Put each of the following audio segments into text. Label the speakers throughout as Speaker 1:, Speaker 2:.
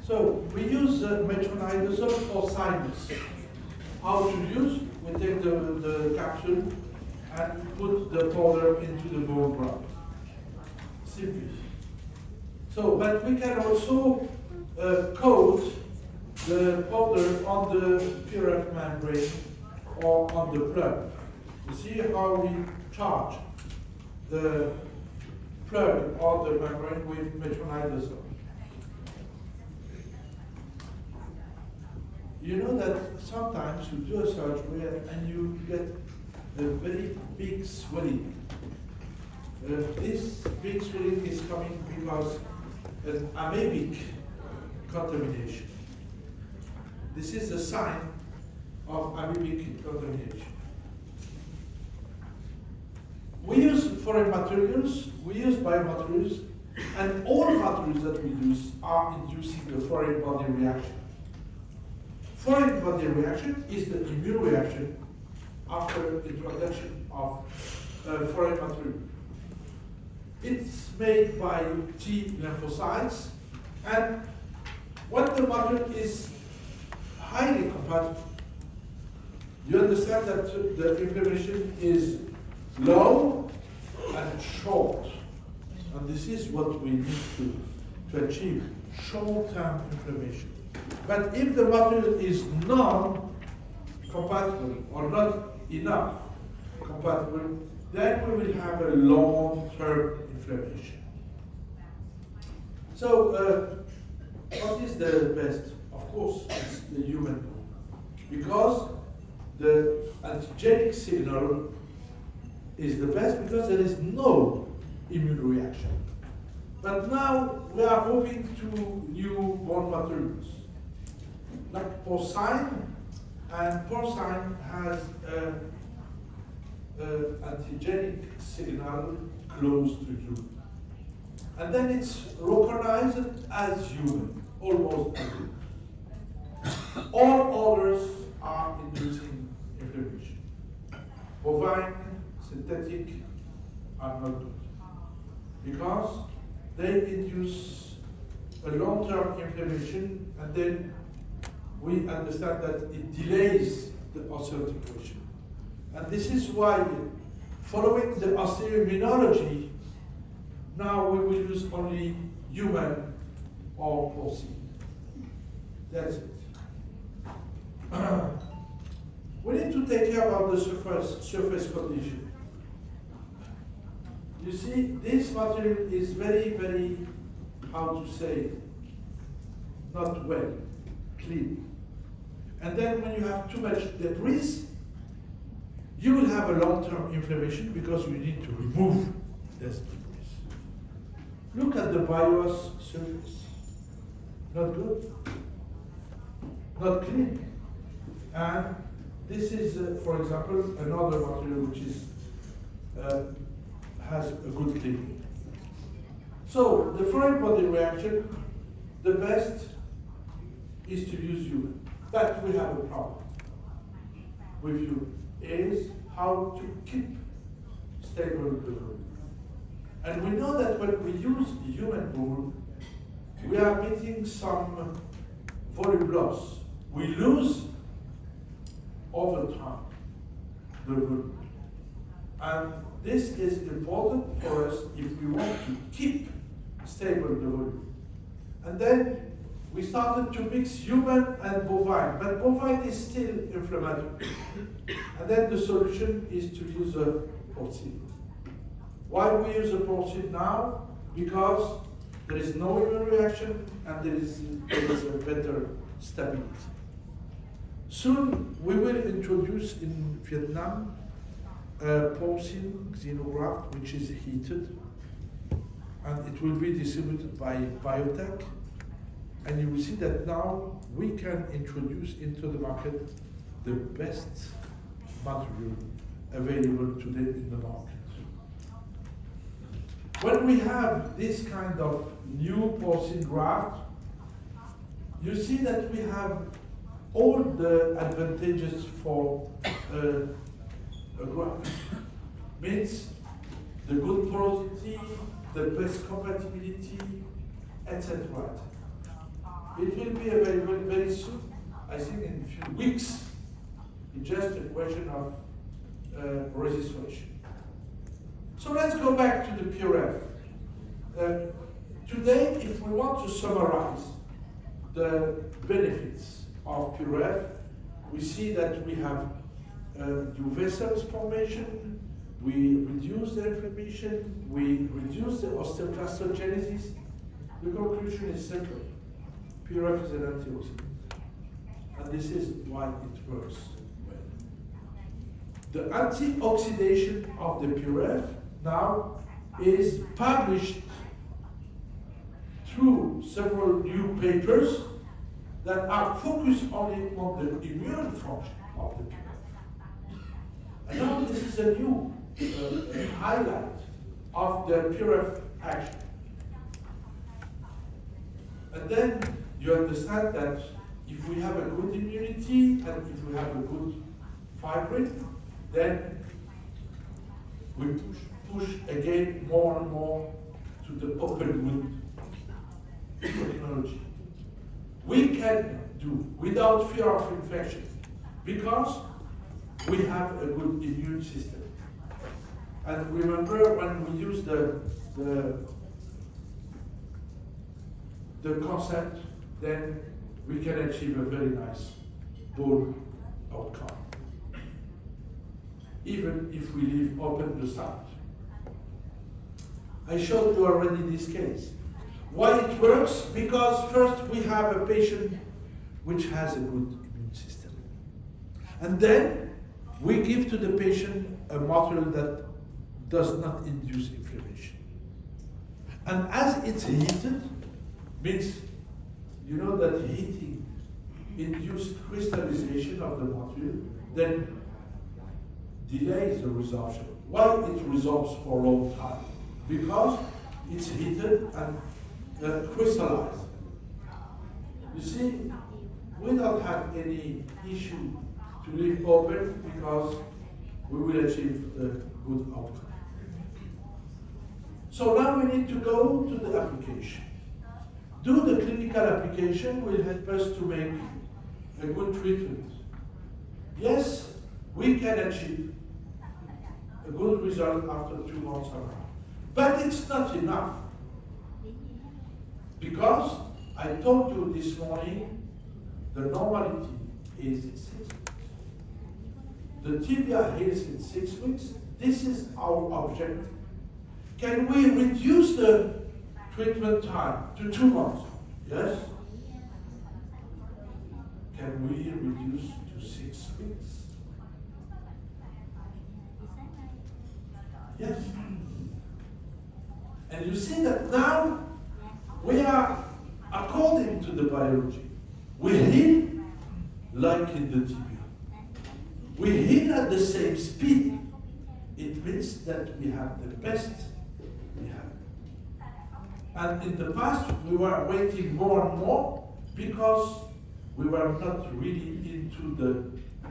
Speaker 1: So we use metronidazole for sinus. How to use? We take the capsule and put the powder into the bone graft. Simply. So, but we can also coat the powder on the PRF membrane or on the plug. You see how we charge the plug or the membrane with metronidazole. You know that sometimes you do a surgery and you get a very big swelling. This big swelling is coming because an amoebic contamination. This is a sign of amoebic contamination. We use foreign materials, we use biomaterials, and all materials that we use are inducing a foreign body reaction. Foreign body reaction is the immune reaction after introduction of foreign material. It's made by T lymphocytes, and when the material is highly compatible, you understand that the inflammation is low and short. And this is what we need to achieve, short-term inflammation. But if the material is non-compatible or not enough compatible, then we will have a long-term inflammation. So, what is the best? Of course, it's the human bone, because the antigenic signal is the best because there is no immune reaction. But now we are moving to new bone materials, like porcine, and porcine has an antigenic signal close to human. And then it's recognized as human, almost as human. All others are inducing inflammation. Bovine, synthetic are not good, because they induce a long-term inflammation, and then we understand that it delays the osteointegration. And this is why, following the osteoimmunology, now we will use only human or porcine. That's it. We need to take care about the surface condition. You see, this material is very, very, how to say, not well, clean. And then when you have too much debris, you will have a long-term inflammation because you need to remove this debris. Look at the bios surface. Not good, not clean. And this is, for example, another material which is has a good cleaning. So the foreign body reaction, the best is to use human. But we have a problem with human, is how to keep stable the bone. And we know that when we use human bone, we are meeting some volume loss. We lose over time the volume. And this is important for us if we want to keep stable the volume. And then we started to mix human and bovine, but bovine is still inflammatory. And then the solution is to use a porcine. Why we use a porcine now? Because there is no immune reaction and there is a better stability. Soon we will introduce in Vietnam a porcine xenograft which is heated, and it will be distributed by biotech. And you will see that now we can introduce into the market the best material available today in the market. When we have this kind of new porcine graft, you see that we have all the advantages for a graft. means the good porosity, the best compatibility, etc. It will be available very soon, I think in a few weeks. It's just a question of registration. So let's go back to the PRF. Today, if we want to summarize the benefits of PRF, we see that we have new vessels formation, we reduce the inflammation, we reduce the osteoclastogenesis. The conclusion is simple. PRF is an antioxidant. And this is why it works well. The antioxidation of the PRF now is published through several new papers that are focused only on the immune function of the PRF. And now this is a new highlight of the PRF action. And then you understand that if we have a good immunity and if we have a good fibrin, then we push again more and more to the open wound technology. We can do without fear of infection because we have a good immune system. And remember when we use the concept, then we can achieve a very nice bone outcome, even if we leave open the site. I showed you already this case. Why it works? Because first we have a patient which has a good immune system. And then we give to the patient a material that does not induce inflammation. And as it's heated, means you know that heating induces crystallization of the material, then delays the resorption. Why it resorbs for a long time? Because it's heated and crystallized. You see, we don't have any issue to leave open because we will achieve a good outcome. So now we need to go to the application. Do the clinical application will help us to make a good treatment. Yes, we can achieve a good result after 2 months around. But it's not enough. Because I told you this morning, the normality is 6 weeks. The tibia heals in 6 weeks. This is our objective. Can we reduce the treatment time to 2 months? Yes. Can we reduce to 6 weeks? Yes. And you see that now we are according to the biology. We heal like in the tibia. We heal at the same speed. It means that we have the best we have. And in the past, we were waiting more and more because we were not really into the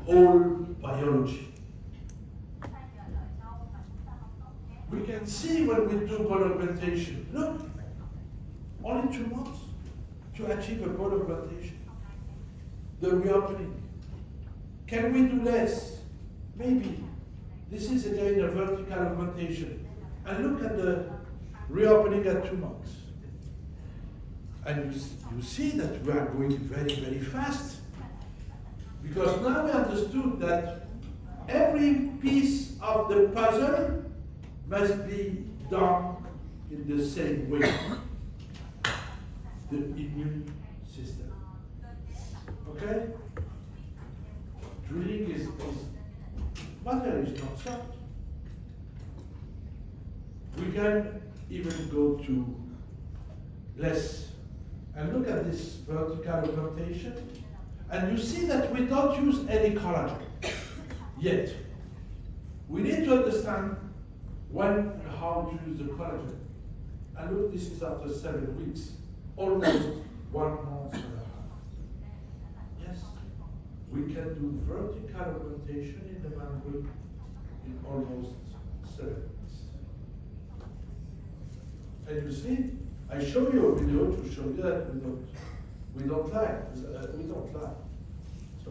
Speaker 1: whole biology. We can see when we do bone augmentation, look, only 2 months to achieve a bone augmentation. The reopening. Can we do less? Maybe. This is again a vertical augmentation. And look at the reopening at 2 months. And you see that we are going very, very fast. Because now we understood that every piece of the puzzle must be done in the same way. The immune system. Okay? Drilling is matter is not soft. We can even go to less. And look at this vertical augmentation. And you see that we don't use any collagen yet. We need to understand when and how to use the collagen. And look, this is after 7 weeks, almost 1 month and a half. Yes, we can do vertical augmentation in the membrane in almost ceramics. And you see, I show you a video to show you that we don't lie. We don't lie. So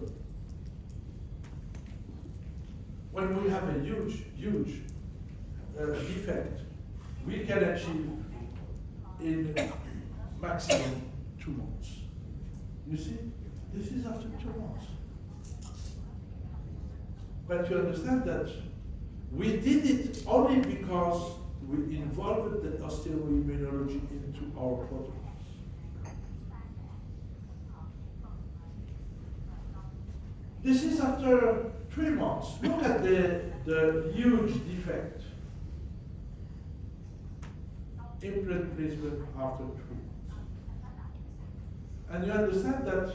Speaker 1: when we have a huge defect, we can achieve in maximum 2 months. You see, this is after 2 months. But you understand that we did it only because we involved the osteoimmunology into our protocols. This is after 3 months. Look at the huge defect. Implant placement after 3 months. And you understand that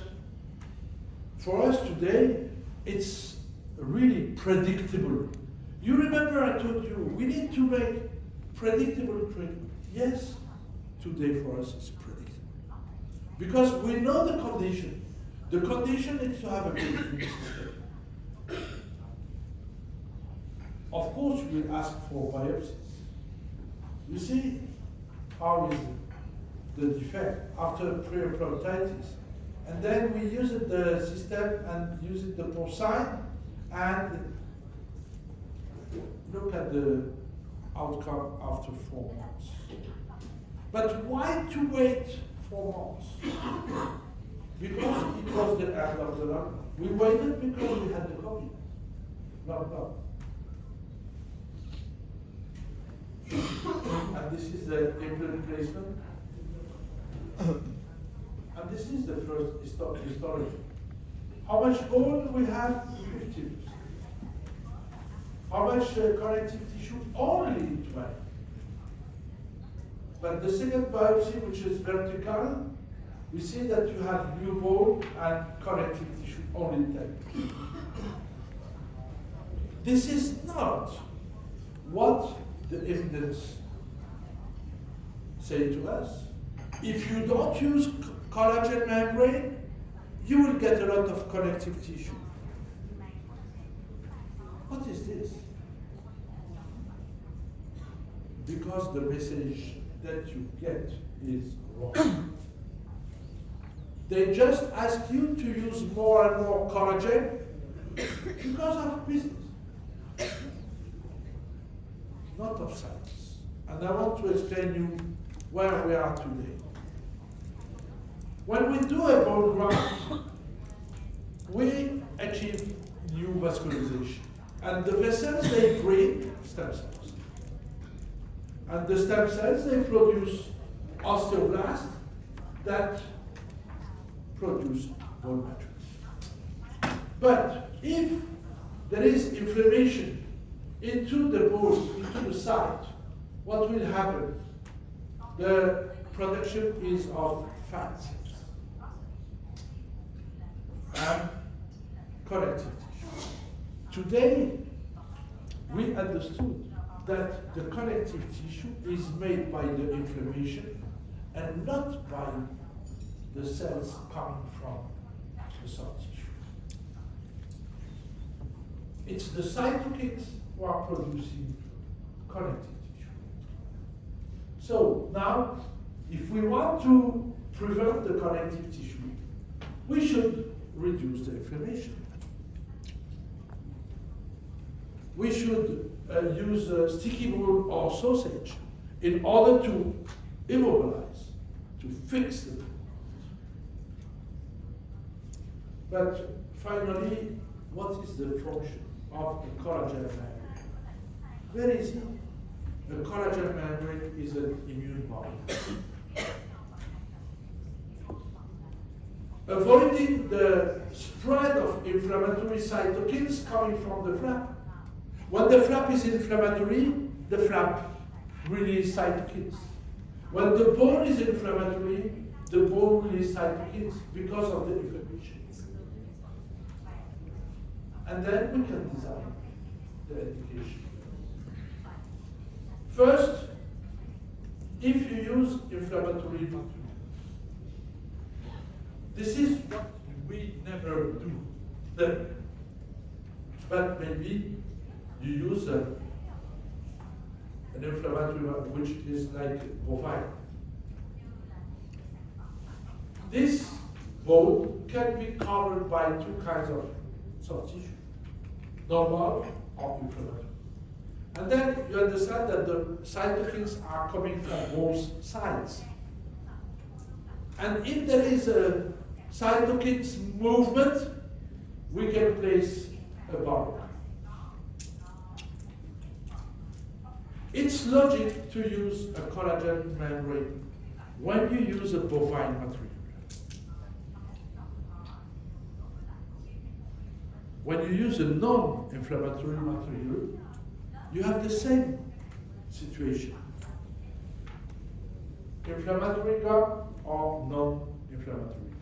Speaker 1: for us today, it's really predictable. You remember I told you, we need to make predictable treatment. Yes, today for us it's predictable. Because we know the condition. The condition is to have a good immune system. Of course, we ask for biopsies. You see, how is the defect after periodontitis? And then we use the system and use the porcine and look at the outcome after 4 months. But why to wait 4 months? Because it was the end of the lockdown. We waited because we had the COVID lockdown. And this is the implant placement. And this is the first histology. How much bone we have? 50%. How much connective tissue? Only 20. But the second biopsy, which is vertical, we see that you have new bone and connective tissue, only 10. This is not what the evidence say to us. If you don't use collagen membrane, you will get a lot of connective tissue. What is this? Because the message that you get is wrong. They just ask you to use more and more collagen because of business, not of science. And I want to explain you where we are today. When we do a bone graft, we achieve new vascularization. And the vessels, they bring stem cells. And the stem cells, they produce osteoblasts that produce bone matrix. But if there is inflammation into the bone, into the site, what will happen? The production is of fat cells and connective tissue. Today, we understood that the connective tissue is made by the inflammation and not by the cells coming from the soft tissue. It's the cytokines who are producing connective tissue. So now, if we want to prevent the connective tissue, we should reduce the inflammation. We should use sticky bone or sausage in order to immobilize, to fix the bone. But finally, what is the function of the collagen membrane? Very easy. The collagen membrane is an immune body. Avoiding the spread of inflammatory cytokines coming from the flap. When the flap is inflammatory, the flap releases cytokines. When the bone is inflammatory, the bone releases cytokines because of the inflammation. And then we can design the education. First, if you use inflammatory material, this is what we never do. But maybe you use an inflammatory which is like bovine. This bone can be covered by two kinds of soft tissue, normal or inflammatory. And then you understand that the cytokines are coming from both sides. And if there is a cytokines movement, we can place a barrier. It's logic to use a collagen membrane when you use a bovine material. When you use a non-inflammatory material, you have the same situation. Inflammatory gum or non-inflammatory.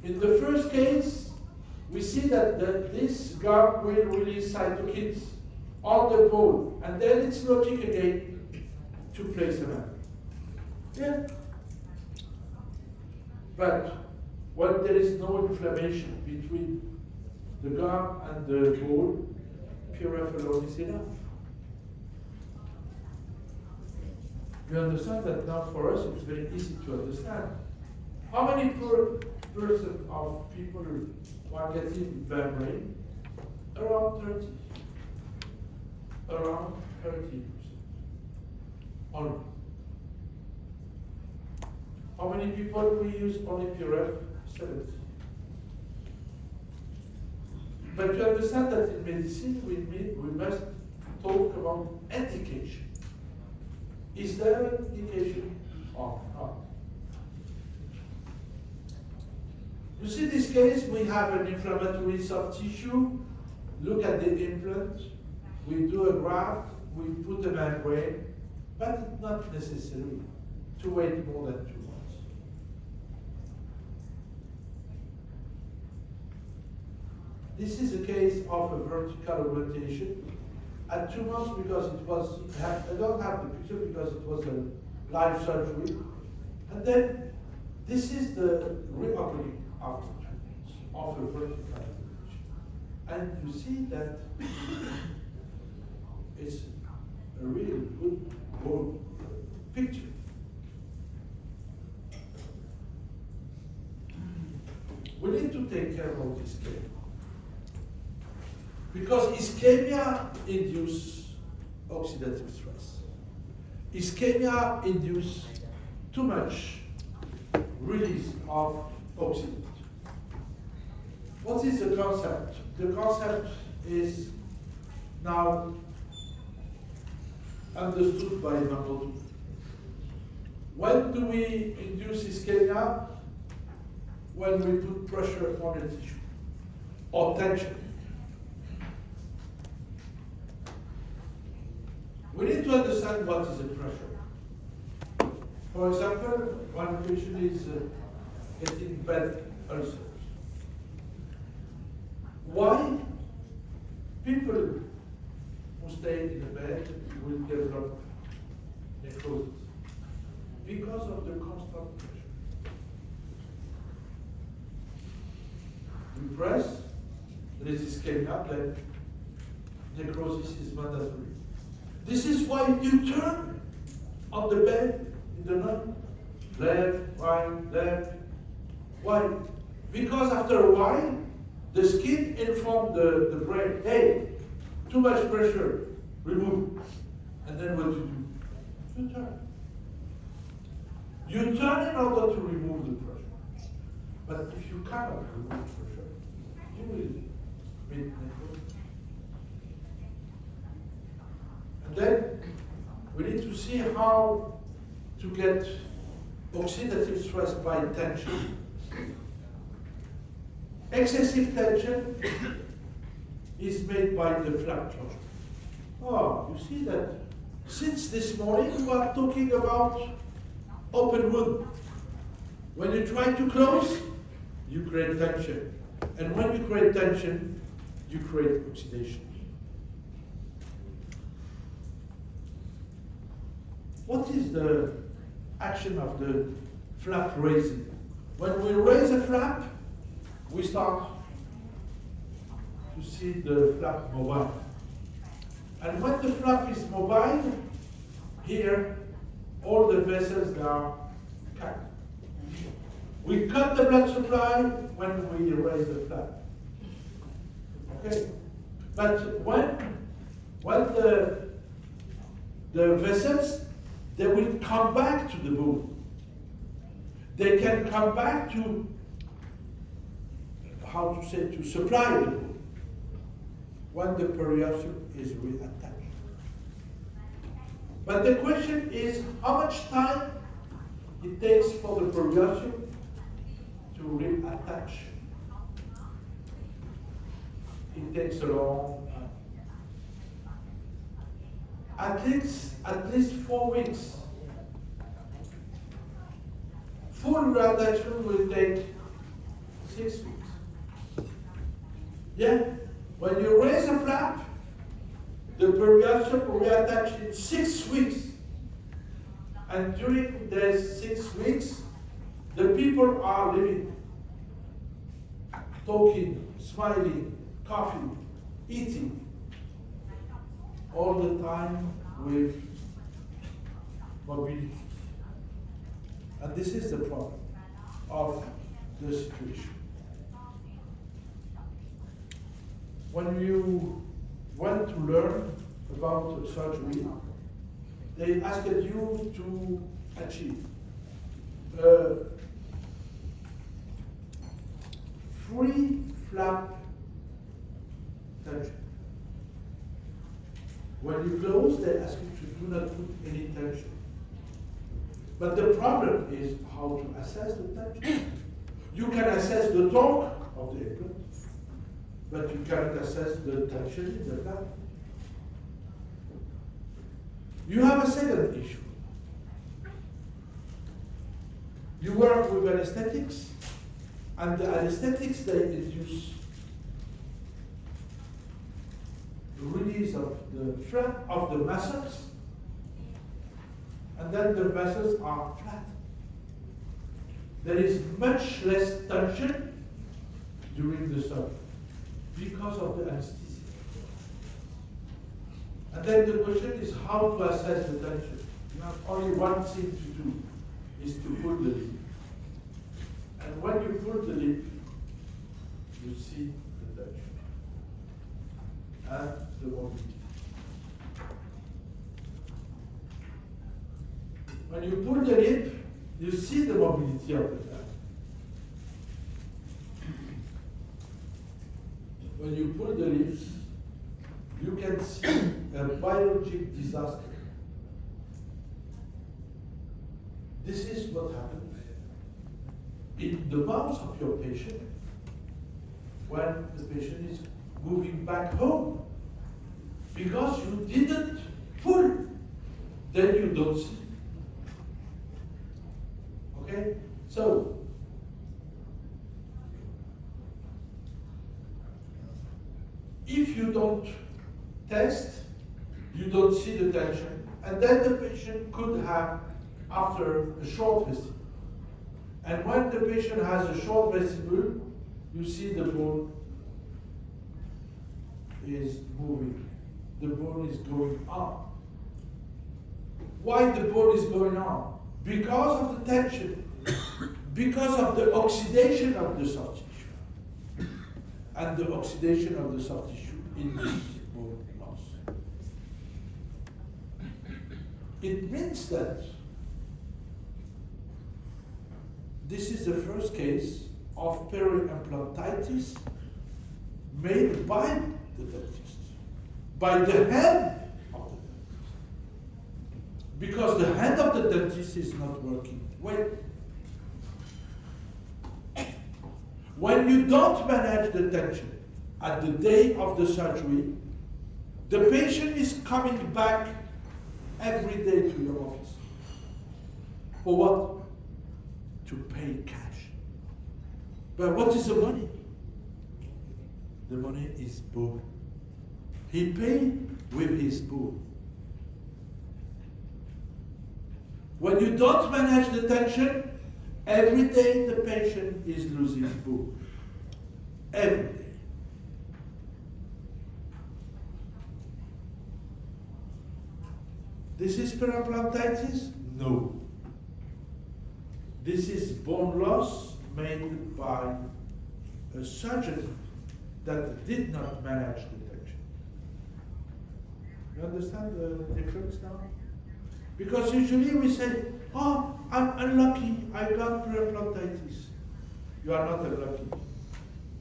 Speaker 1: In the first case, we see that this gum will release cytokines on the bone, and then it's logic again to place a membrane. Yeah. But when there is no inflammation between the gum and the bone, PRF alone is enough. You understand that now for us it's very easy to understand. How many percent of people are getting membrane? Around 30. Around 30%. Only. How many people we use only PRF? 70. But you understand that in medicine we must talk about indication. Is there an indication or not? You see this case, we have an inflammatory soft tissue. Look at the implant. We do a graft, we put a membrane, but it's not necessary to wait more than 2 months. This is a case of a vertical augmentation. At 2 months, because it was, I don't have the picture because it was a live surgery. And then this is the reopening after 2 months of a vertical augmentation. And you see that it's a really good picture. We need to take care of this case. Because ischemia induces oxidative stress. Ischemia induces too much release of oxidant. What is the concept? The concept is now understood by number 2. When do we induce ischemia? When we put pressure on the tissue or tension. We need to understand what is the pressure. For example, one patient is getting bed ulcers. Why people who stay in the bed will develop necrosis? Because of the constant pressure. We press, there is ischemia, then necrosis is mandatory. This is why you turn on the bed in the night, left, right, left. Why? Because after a while, the skin informs the brain, hey, too much pressure, remove. And then what you do? You turn. You turn in order to remove the pressure. But if you cannot remove pressure, you will meet necrosis. And then we need to see how to get oxidative stress by tension. Excessive tension is made by the flap joint. Oh, you see that since this morning we are talking about open wound. When you try to close, you create tension. And when you create tension, you create oxidation. What is the action of the flap raising? When we raise a flap, we start to see the flap mobile. And when the flap is mobile, here, all the vessels are cut. We cut the blood supply when we raise the flap. Okay? But when the vessels, they will come back to the bone. They can come back to, how to say, to supply the bone when the periosteum is reattached. But the question is, how much time it takes for the periosteum to reattach? It takes a long time. At least 4 weeks. Full reattachment will take 6 weeks. Yeah? When you raise a flap, the periosteum will reattach in 6 weeks. And during these 6 weeks, the people are living, talking, smiling, coughing, eating, all the time with mobility. And this is the problem of the situation. When you want to learn about surgery, they asked you to achieve free flap tension. When you close, they ask you to do not put any tension. But the problem is how to assess the tension. You can assess the torque of the implant, but you cannot assess the tension in the flap. You have a second issue. You work with anesthetics, and the anesthetics, they induce release of the flap of the muscles, and then the muscles are flat. There is much less tension during the surgery because of the anesthesia. And then the question is how to assess the tension. You have only one thing to do, is to pull the lip. And when you pull the lip, you see the tension and the mobility. When you pull the lip, you see the mobility of the flap. When you pull the lips, you can see a biologic disaster. This is what happens in the mouth of your patient when the patient is moving back home. Because you didn't pull, then you don't see. Okay? So, if you don't test, you don't see the tension, and then the patient could have after a short vestibule. And when the patient has a short vestibule, you see the bone is moving. The bone is going on. Why the bone is going on? Because of the tension, because of the oxidation of the soft tissue. And the oxidation of the soft tissue in this bone loss. It means that this is the first case of peri-implantitis made by the dentist, by the hand of the dentist. Because the hand of the dentist is not working well. When you don't manage the tension at the day of the surgery, the patient is coming back every day to your office. For what? To pay cash. But what is the money? The money is bone. He paid with his bone. When you don't manage the tension, every day the patient is losing bone. Every day. This is periodontitis? No. This is bone loss made by a surgeon that did not manage the tension. You understand the difference now? Because usually we say, oh, I'm unlucky, I got periodontitis. You are not unlucky.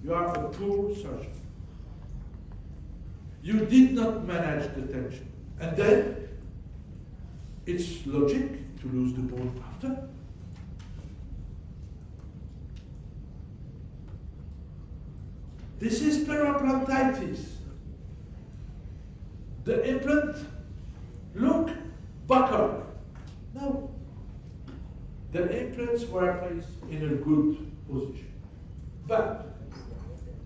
Speaker 1: You are a poor surgeon. You did not manage the tension. And then, it's logic to lose the bone after. This is periodontitis. The implant, look, buccal. No. The implants were placed in a good position. But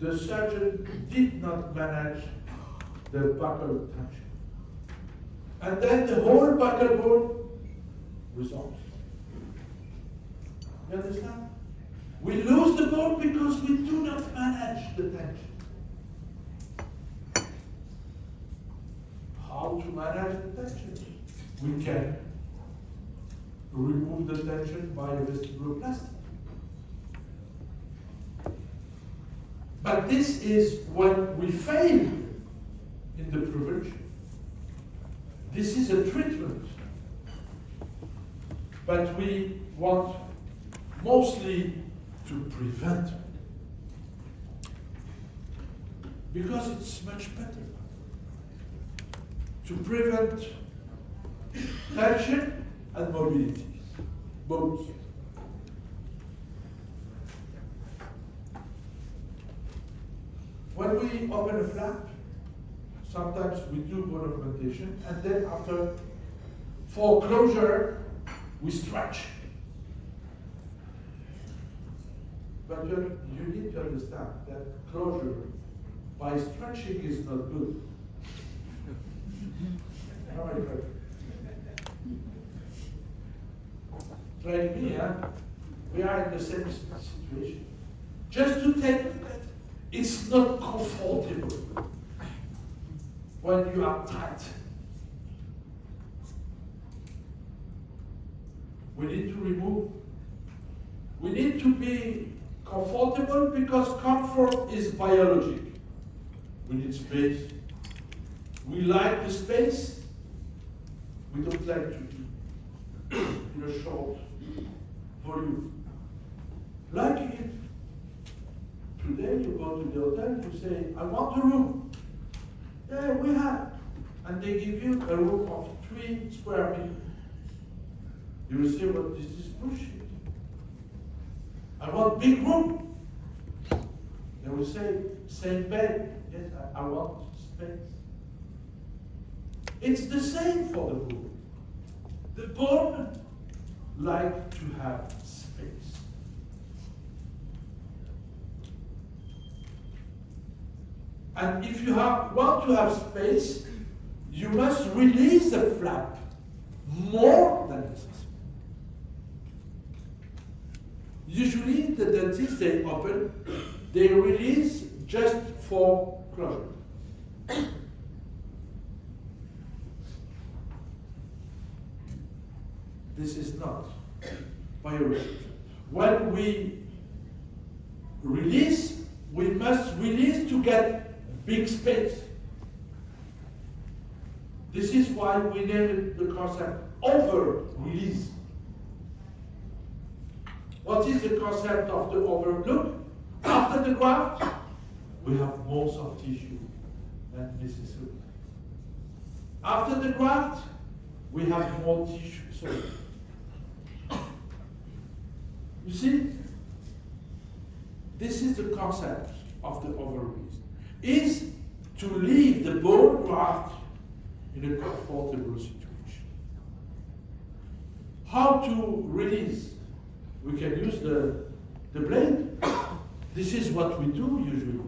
Speaker 1: the surgeon did not manage the buccal tension. And then the whole buccal bone resolves. You understand? We lose the bone because we do not manage the tension. How to manage the tension? We can remove the tension by a vestibuloplasty. But this is when we fail in the prevention. This is a treatment. But we want mostly to prevent. Because it's much better to prevent tension and mobility, both. When we open a flap, sometimes we do bone augmentation, and then after, for closure, we stretch. But you need to understand that closure by stretching is not good. All right, right. Like me, we are in the same situation. Just to take that it's not comfortable when you are tight. We need to remove. We need to be comfortable because comfort is biologic. We need space. We like the space. We don't like to be in a short volume. Like it. Today you go to the hotel, you say, I want a room. Yeah, we have. And they give you a room of 3 square meters. You will say, well, this is bullshit. I want big room. They will say, same bed. Yes, I want space. It's the same for the bone. The bone like to have space. And if you want to have space, you must release the flap more than this. Usually the dentists, they open, they release just for closure. This is not bioreactive. When we release, we must release to get big space. This is why we named the concept over-release. What is the concept of the over? Look, after the graft, we have more soft tissue than necessary. After the graft, we have more tissue. So, you see, this is the concept of the over-release. Is to leave the bone graft in a comfortable situation. How to release? We can use the blade. This is what we do usually.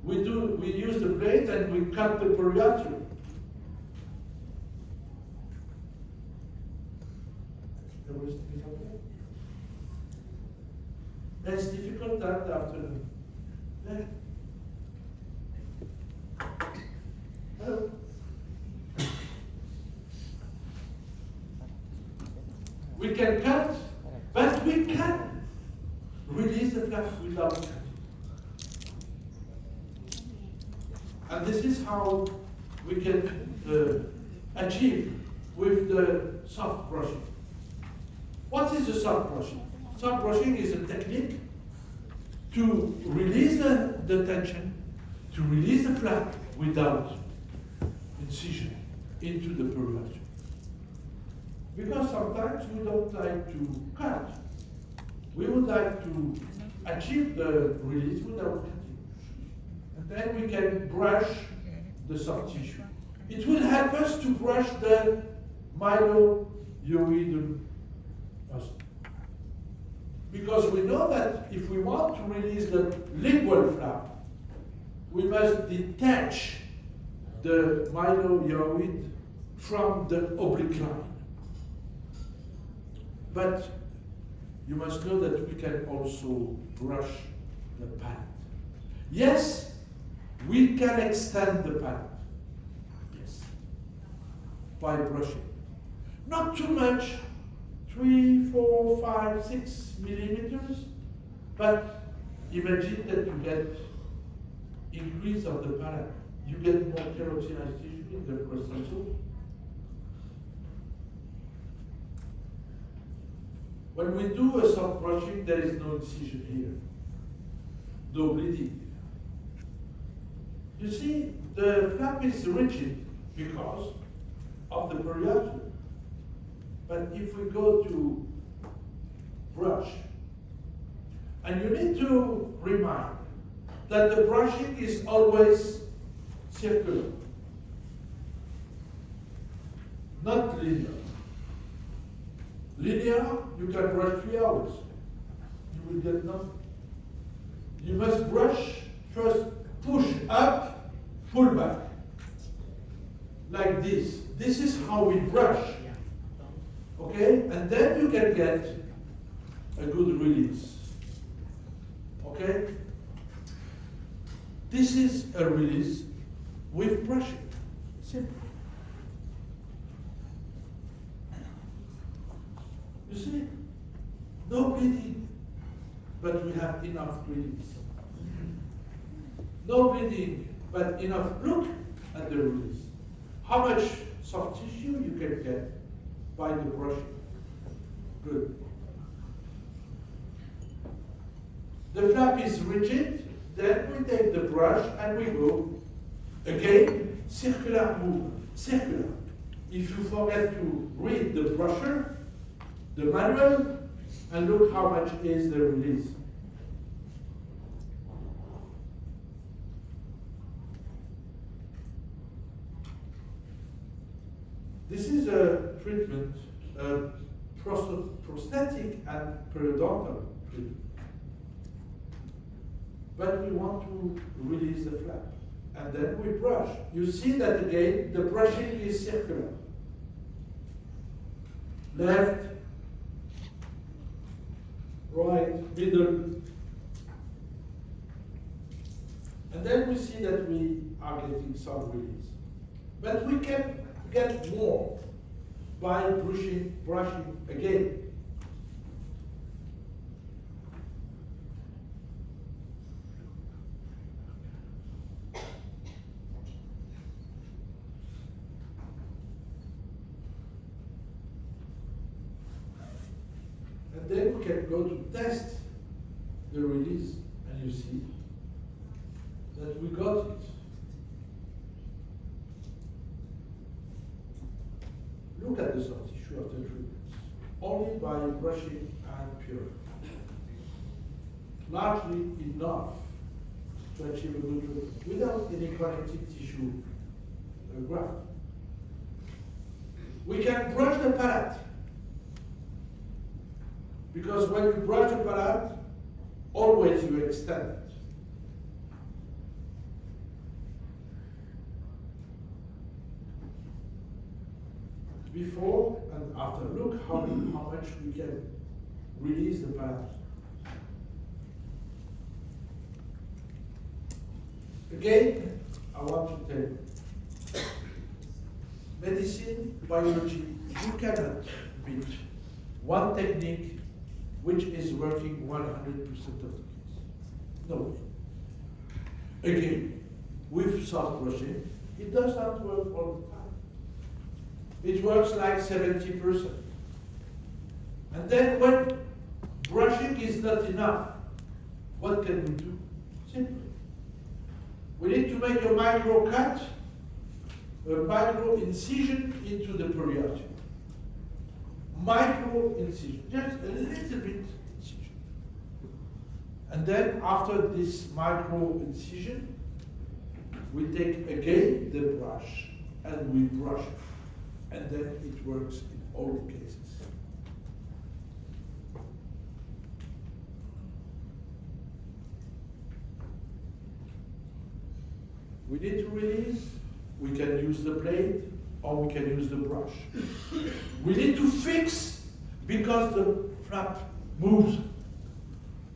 Speaker 1: We use the blade and we cut the periartery. It's difficult that afternoon. Hello. We can cut, but we can release the flap without cutting. And this is how we can achieve with the soft brushing. What is the soft brushing? Soft brushing is a technique to release the tension, to release the flap without incision into the periatrium. Because sometimes we don't like to cut. We would like to achieve the release without cutting. And then we can brush the soft tissue. It will help us to brush the mylohyoidal muscle. Because we know that if we want to release the lingual flap, we must detach the mylohyoid from the oblique line. But you must know that we can also brush the palate. Yes, we can extend the palate. Yes, by brushing. Not too much, 3, 4, 5, 6 millimeters, but imagine that you get increase of the palate. You get more keratinized tissue in the procedure. When we do a soft brushing, there is no incision here, no bleeding. You see, the flap is rigid because of the periatrium. But if we go to brush, and you need to remind that the brushing is always circular, not linear. Linear, you can brush 3 hours. You will get nothing. You must brush first, push up, pull back. Like this. This is how we brush. Okay? And then you can get a good release. Okay? This is a release with brushing. Simple. You see, no bleeding, but we have enough release. No bleeding, but enough. Look at the release. How much soft tissue you can get by the brushing. Good. The flap is rigid, then we take the brush and we go again, circular movement, circular. If you forget to read the brusher, the manual, and look how much is the release. This is a treatment, prosthetic and periodontal treatment. But we want to release the flap. And then we brush. You see that again, the brushing is circular. Left, right, middle. And then we see that we are getting some release. But we can get more by brushing again. And then we can go to test the release, and you see that we got it. Look at the soft tissue after treatment, only by brushing and pure. Largely enough to achieve a good result without any connective tissue graft. We can brush the palate, because when you brush the palate, always you extend it. Before and after, look how much we can release the palate. Again, I want to tell you, medicine, biology, you cannot beat one technique which is working 100% of the case. No way. Again, with soft brushing, it does not work all the time. It works like 70%. And then when brushing is not enough, what can we do? Simply, we need to make a micro cut, a micro incision into the periosteum. Micro incision, just a little bit incision. And then after this micro incision, we take again the brush and we brush it. And then it works in all cases. We need to release, we can use the blade or we can use the brush. We need to fix because the flap moves.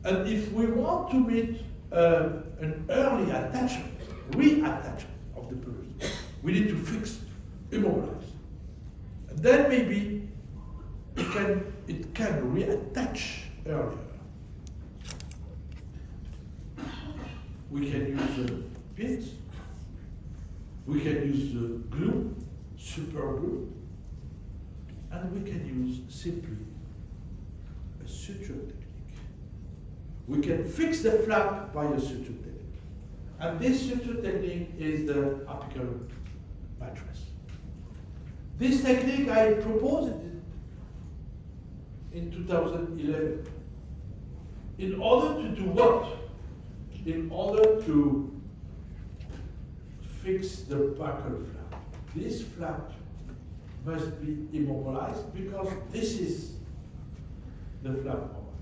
Speaker 1: And if we want to meet an early attachment, reattachment of the person, we need to fix, immobilize. And then maybe it can reattach earlier. We can use the pins. We can use the glue, super glue, and we can use simply a suture technique. We can fix the flap by a suture technique. And this suture technique is the apical mattress. This technique, I proposed it in 2011. In order to do what? In order to fix the buckle flap. This flap must be immobilized because this is the flap moment.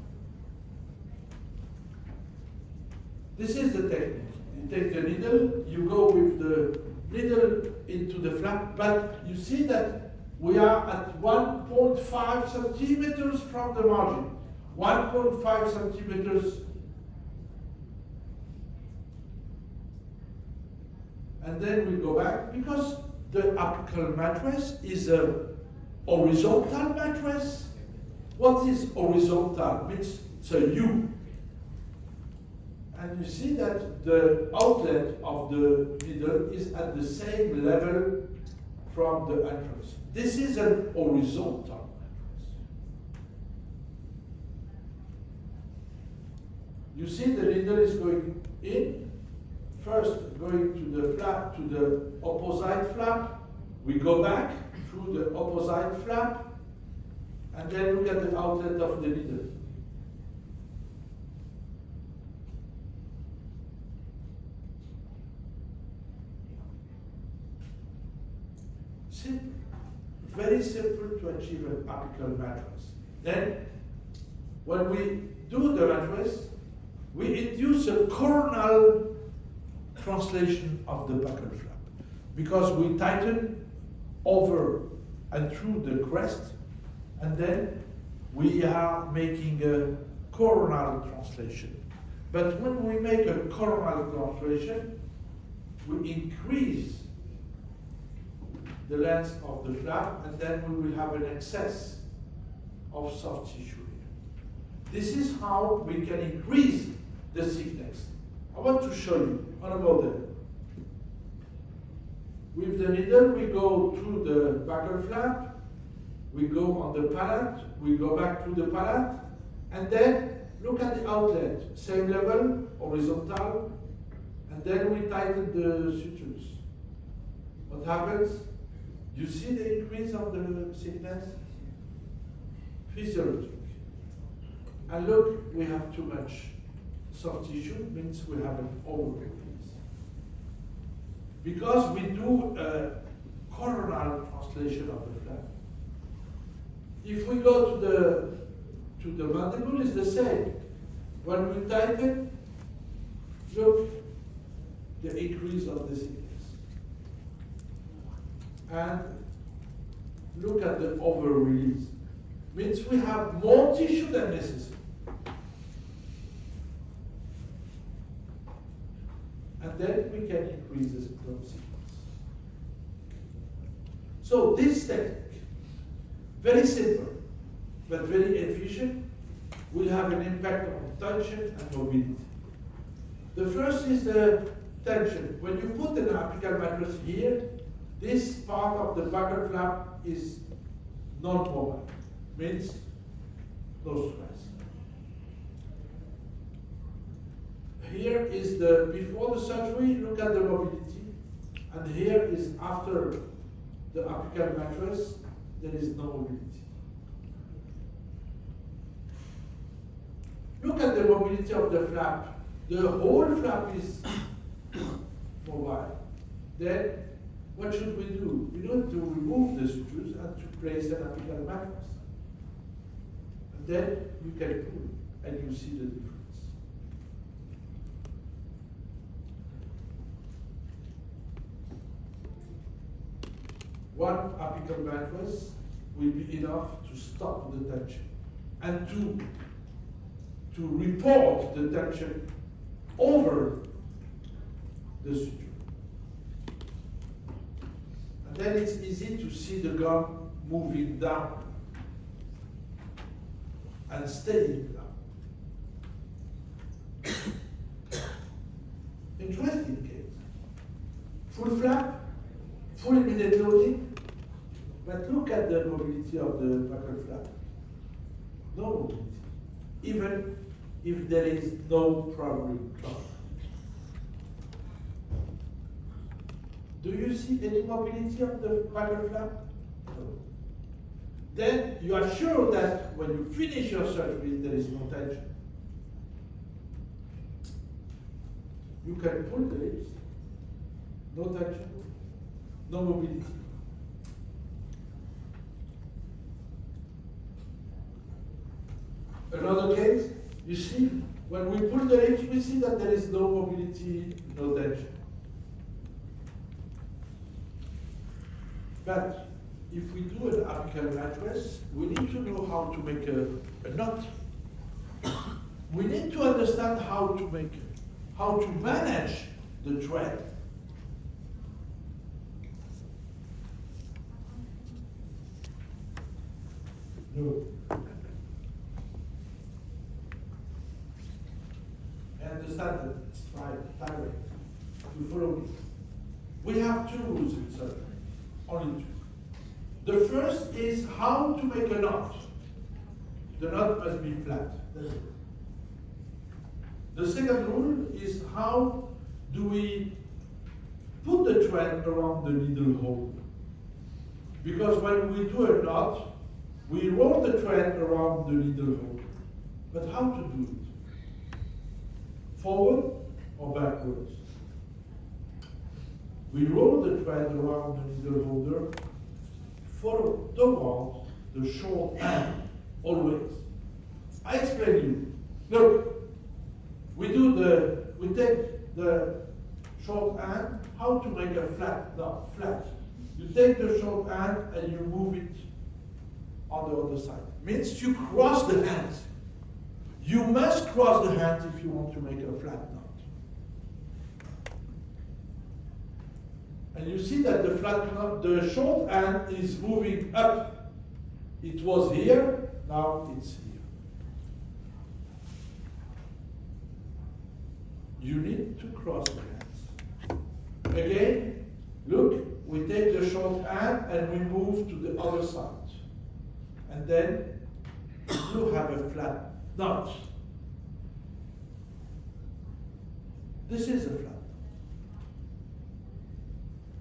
Speaker 1: This is the technique. You take the needle, you go with the needle into the flap, but you see that we are at 1.5 centimeters from the margin. 1.5 centimeters. And then we go back because the apical mattress is a horizontal mattress. What is horizontal? Means it's a U. And you see that the outlet of the needle is at the same level from the entrance. This is an horizontal mattress. You see the needle is going in. First, going to the flap, to the opposite flap, we go back through the opposite flap, and then look at the outlet of the needle. Simple, very simple to achieve an apical mattress. Then, when we do the mattress, we induce a coronal translation of the buckle flap because we tighten over and through the crest, and then we are making a coronal translation. But when we make a coronal translation, we increase the length of the flap, and then we will have an excess of soft tissue here. This is how we can increase the thickness. I want to show you on a model. With the needle, we go through the buckle flap, we go on the pallet, we go back to the pallet, and then look at the outlet, same level, horizontal, and then we tighten the sutures. What happens? You see the increase of the thickness? Physiologic. And look, we have too much soft tissue, means we have an over-increase. Because we do a coronal translation of the flap. If we go to the mandible, it's the same. When we tighten, look, the increase of the thickness. And look at the over-release. Means we have more tissue than necessary. And then we can increase the thickness. So this technique, very simple. but very efficient, will have an impact on tension and mobility. The first is the tension. When you put an apical mattress here, this part of the bucket flap is non-mobile, means no stress. Here is the before the surgery, look at the mobility, and here is after the apical mattress, there is no mobility. Look at the mobility of the flap. The whole flap is mobile. Then, what should we do? We need to remove the sutures and to place an apical mattress. And then you can pull, and you see the difference. One apical mattress will be enough to stop the tension and to report the tension over the suture. And then it's easy to see the gum moving down and staying down. Interesting case. Full flap, full immediate loading, but look at the mobility of the buccal flap. No mobility, even if there is no primary clot. Do you see any mobility of the buccal flap? No. Then you are sure that when you finish your surgery, there is no tension. You can pull the lips, no tension, no mobility. Another case, you see, when we pull the lips, we see that there is no mobility, no tension. But if we do an apical mattress, we need to know how to make a knot. We need to understand how to manage the thread. No. I understand that it's direct to follow me. We have two rules in surgery, only two. The first is how to make a knot. The knot must be flat. That's it. The second rule is how do we put the thread around the needle hole. Because when we do a knot, we roll the thread around the needle hole. But how to do it? Forward or backwards? We roll the thread around the needle holder towards the short end, always. I explain you. Look, we take the short end, how to make a flat knot, flat. You take the short end and you move it on the other side. Means you cross the hands. You must cross the hands if you want to make a flat knot. And you see that the flat knot, the short end is moving up. It was here, now it's here. You need to cross the hands. Again, look, we take the short end and we move to the other side. And then you have a flat knot. This is a flat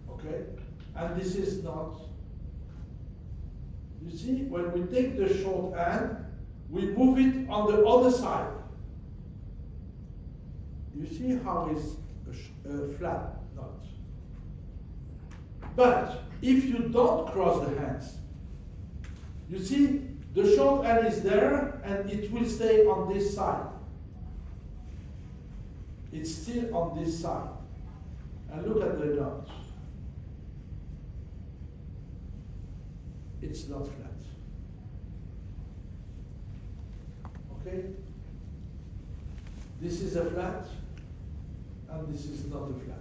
Speaker 1: knot. Okay? And this is not. You see, when we take the short end, we move it on the other side. You see how it's a flat knot. But if you don't cross the hands, you see the short end is there and it will stay on this side. It's still on this side. And look at the knot. It's not flat. Okay? This is a flat, and this is not a flat.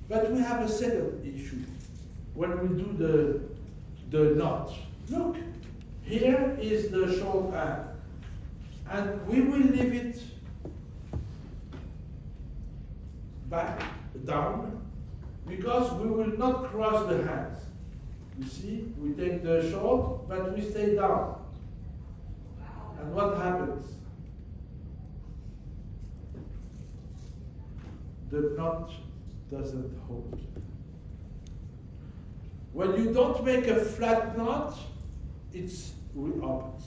Speaker 1: But we have a second issue. When we do the knot. Look, here is the short end. And we will leave it back, down, because we will not cross the hands. You see, we take the short, but we stay down. And what happens? The knot doesn't hold. When you don't make a flat knot, it's reopens.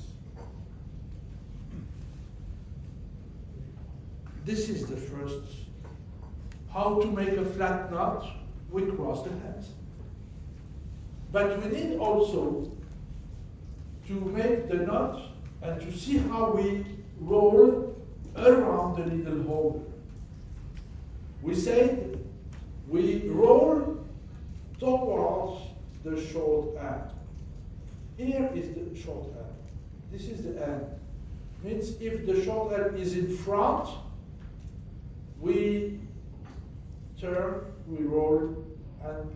Speaker 1: This is the first. How to make a flat knot? We cross the hands. But we need also to make the knot and to see how we roll around the needle holder. We said we roll towards the short end. Here is the short end. This is the end. Means if the short end is in front, we turn, we roll, and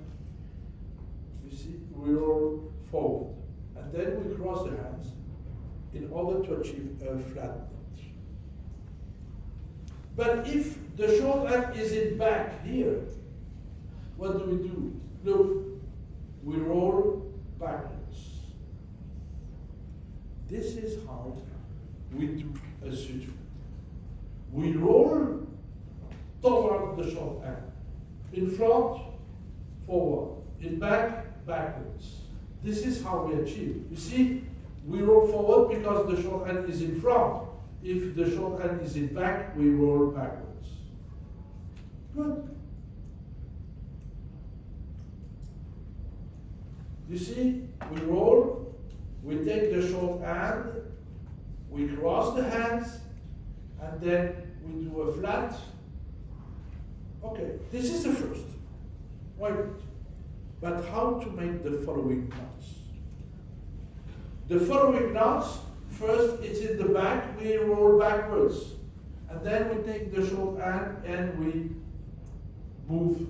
Speaker 1: you see, we roll forward. And then we cross the hands in order to achieve a flat knot. But if the short end is in back here, what do? Look, we roll backwards. This is how we do a suture. We roll toward the short end. In front, forward. In back, backwards. This is how we achieve. You see, we roll forward because the short end is in front. If the short end is in back, we roll backwards. Good. You see, we roll, we take the short end, we cross the hands, and then we do a flat. Okay, this is the first. Wait. But how to make the following knots? The following knots, first it's in the back, we roll backwards. And then we take the short end and we move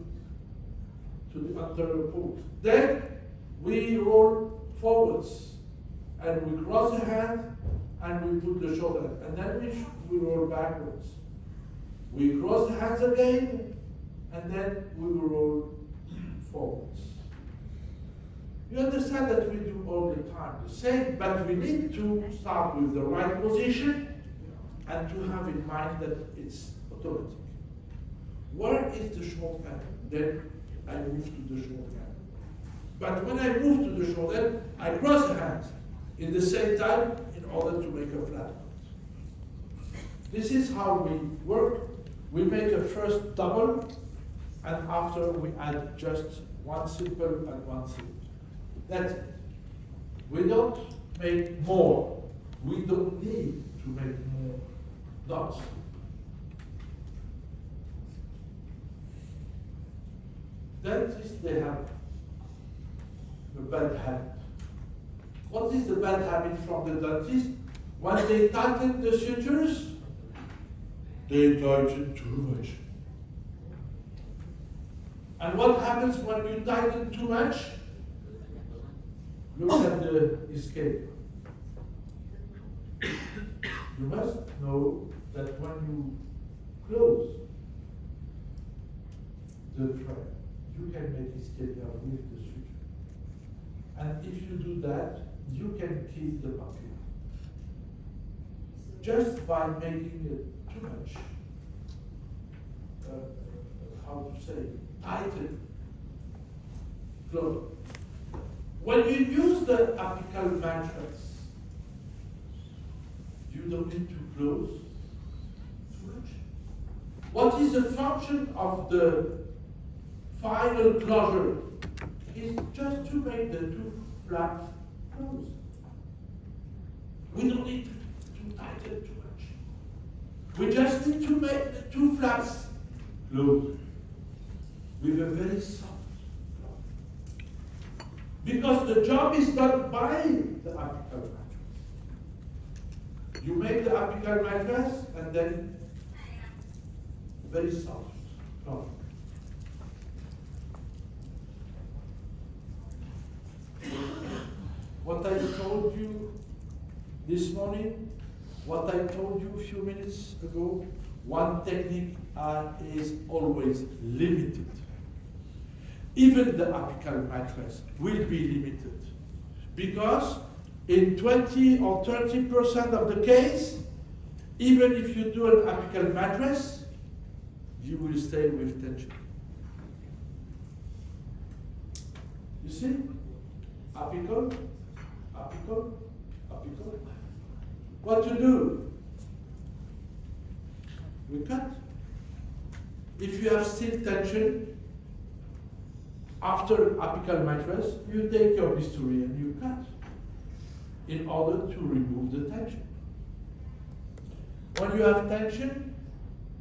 Speaker 1: to the anterior post. Then we roll forwards and we cross the hand and we put the short end. And then we roll backwards. We cross the hands again and then we will roll forwards. You understand that we do all the time the same, but we need to start with the right position and to have in mind that it's automatic. Where is the short end? Then I move to the short end. But when I move to the short end, I cross the hands in the same time in order to make a flat knot. This is how we work. We make a first double, and after we add just one simple and one simple. That's it. We don't make more. We don't need to make more knots. Dentists, they have a bad habit. What is the bad habit from the dentist? When they tighten the sutures, they tighten too much. And what happens when you tighten too much? Look at the escape. You must know that when you close the thread, you can make escape with the suture. And if you do that, you can keep the papilla. Just by making it too much, how to say, tighten, close. When you use the apical mattress, you don't need to close too much. What is the function of the final closure? It's just to make the two flaps close. We don't need to tighten too much. We just need to make the two flaps close with a very soft cloth. Because the job is done by the apical mattress. You make the apical mattress and then very soft cloth. this morning, what I told you a few minutes ago, one technique is always limited. Even the apical mattress will be limited, because in 20 or 30% of the case, even if you do an apical mattress, you will stay with tension. You see? Apical, apical, apical. What to do? We cut. If you have still tension, after apical mattress, you take your bisturi and you cut in order to remove the tension. When you have tension,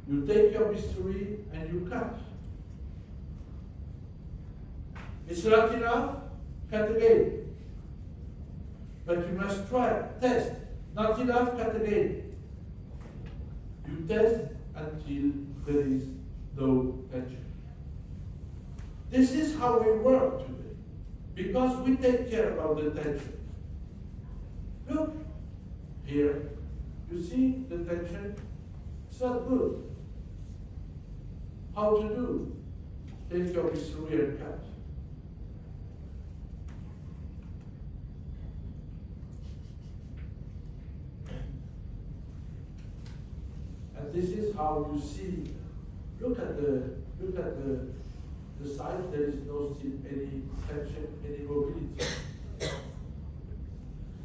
Speaker 1: you take your bisturi and you cut. It's not enough, cut again. But you must try, test. Not enough, cut again. You test until there is no tension. This is how we work today, because we take care about the tension. Look, here, you see the tension? It's not good. How to do? Take your bisturi and cut. And this is how you see. Look at the side. There is no still any tension, any mobility.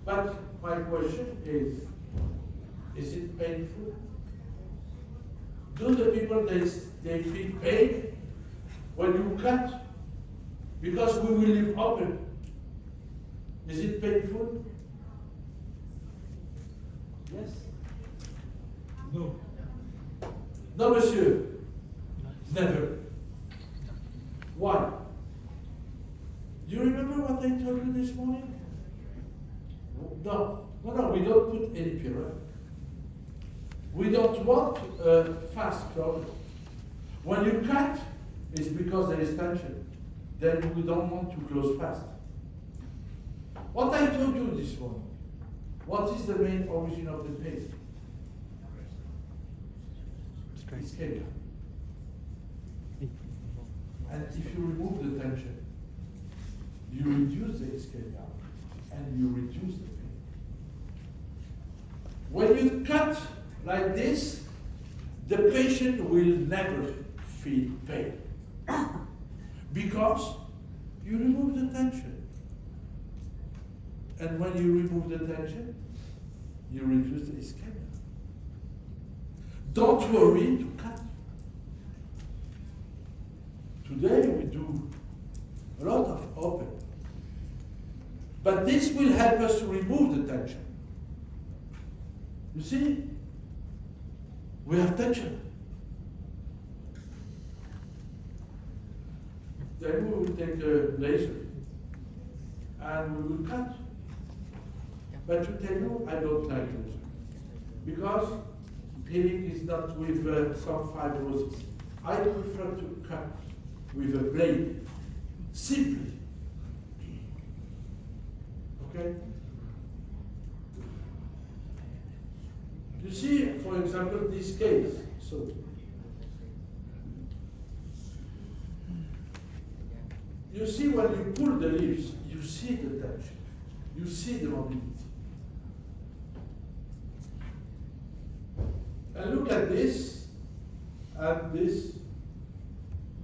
Speaker 1: But my question is it painful? Do the people they feel pain when you cut? Because we will leave open. Is it painful? Yes? No. No, monsieur. Never. Why? Do you remember what I told you this morning? No, we don't put any PRF. We don't want fast closure. When you cut, it's because there is tension. Then we don't want to close fast. What I told you this morning, what is the main origin of the pain? Ischemia. And if you remove the tension, you reduce the ischemia and you reduce the pain. When you cut like this, the patient will never feel pain because you remove the tension. And when you remove the tension, you reduce the ischemia. Don't worry to cut. Today we do a lot of open. But this will help us to remove the tension. You see? We have tension. Then we will take a laser and we will cut. But to tell you, I don't like laser. Because healing is not with some fibrosis. I prefer to cut with a blade, simply. Okay? You see, for example, this case. So, you see when you pull the lips, you see the tension, you see the mobility. And look at this and this,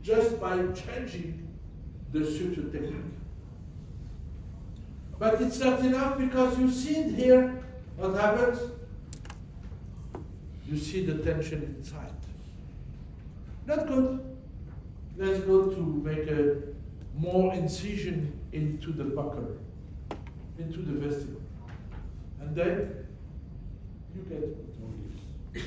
Speaker 1: just by changing the suture technique. But it's not enough because you see it here, what happens? You see the tension inside. Not good. Let's go to make a more incision into the buccal, into the vestibule. And then you get more lips.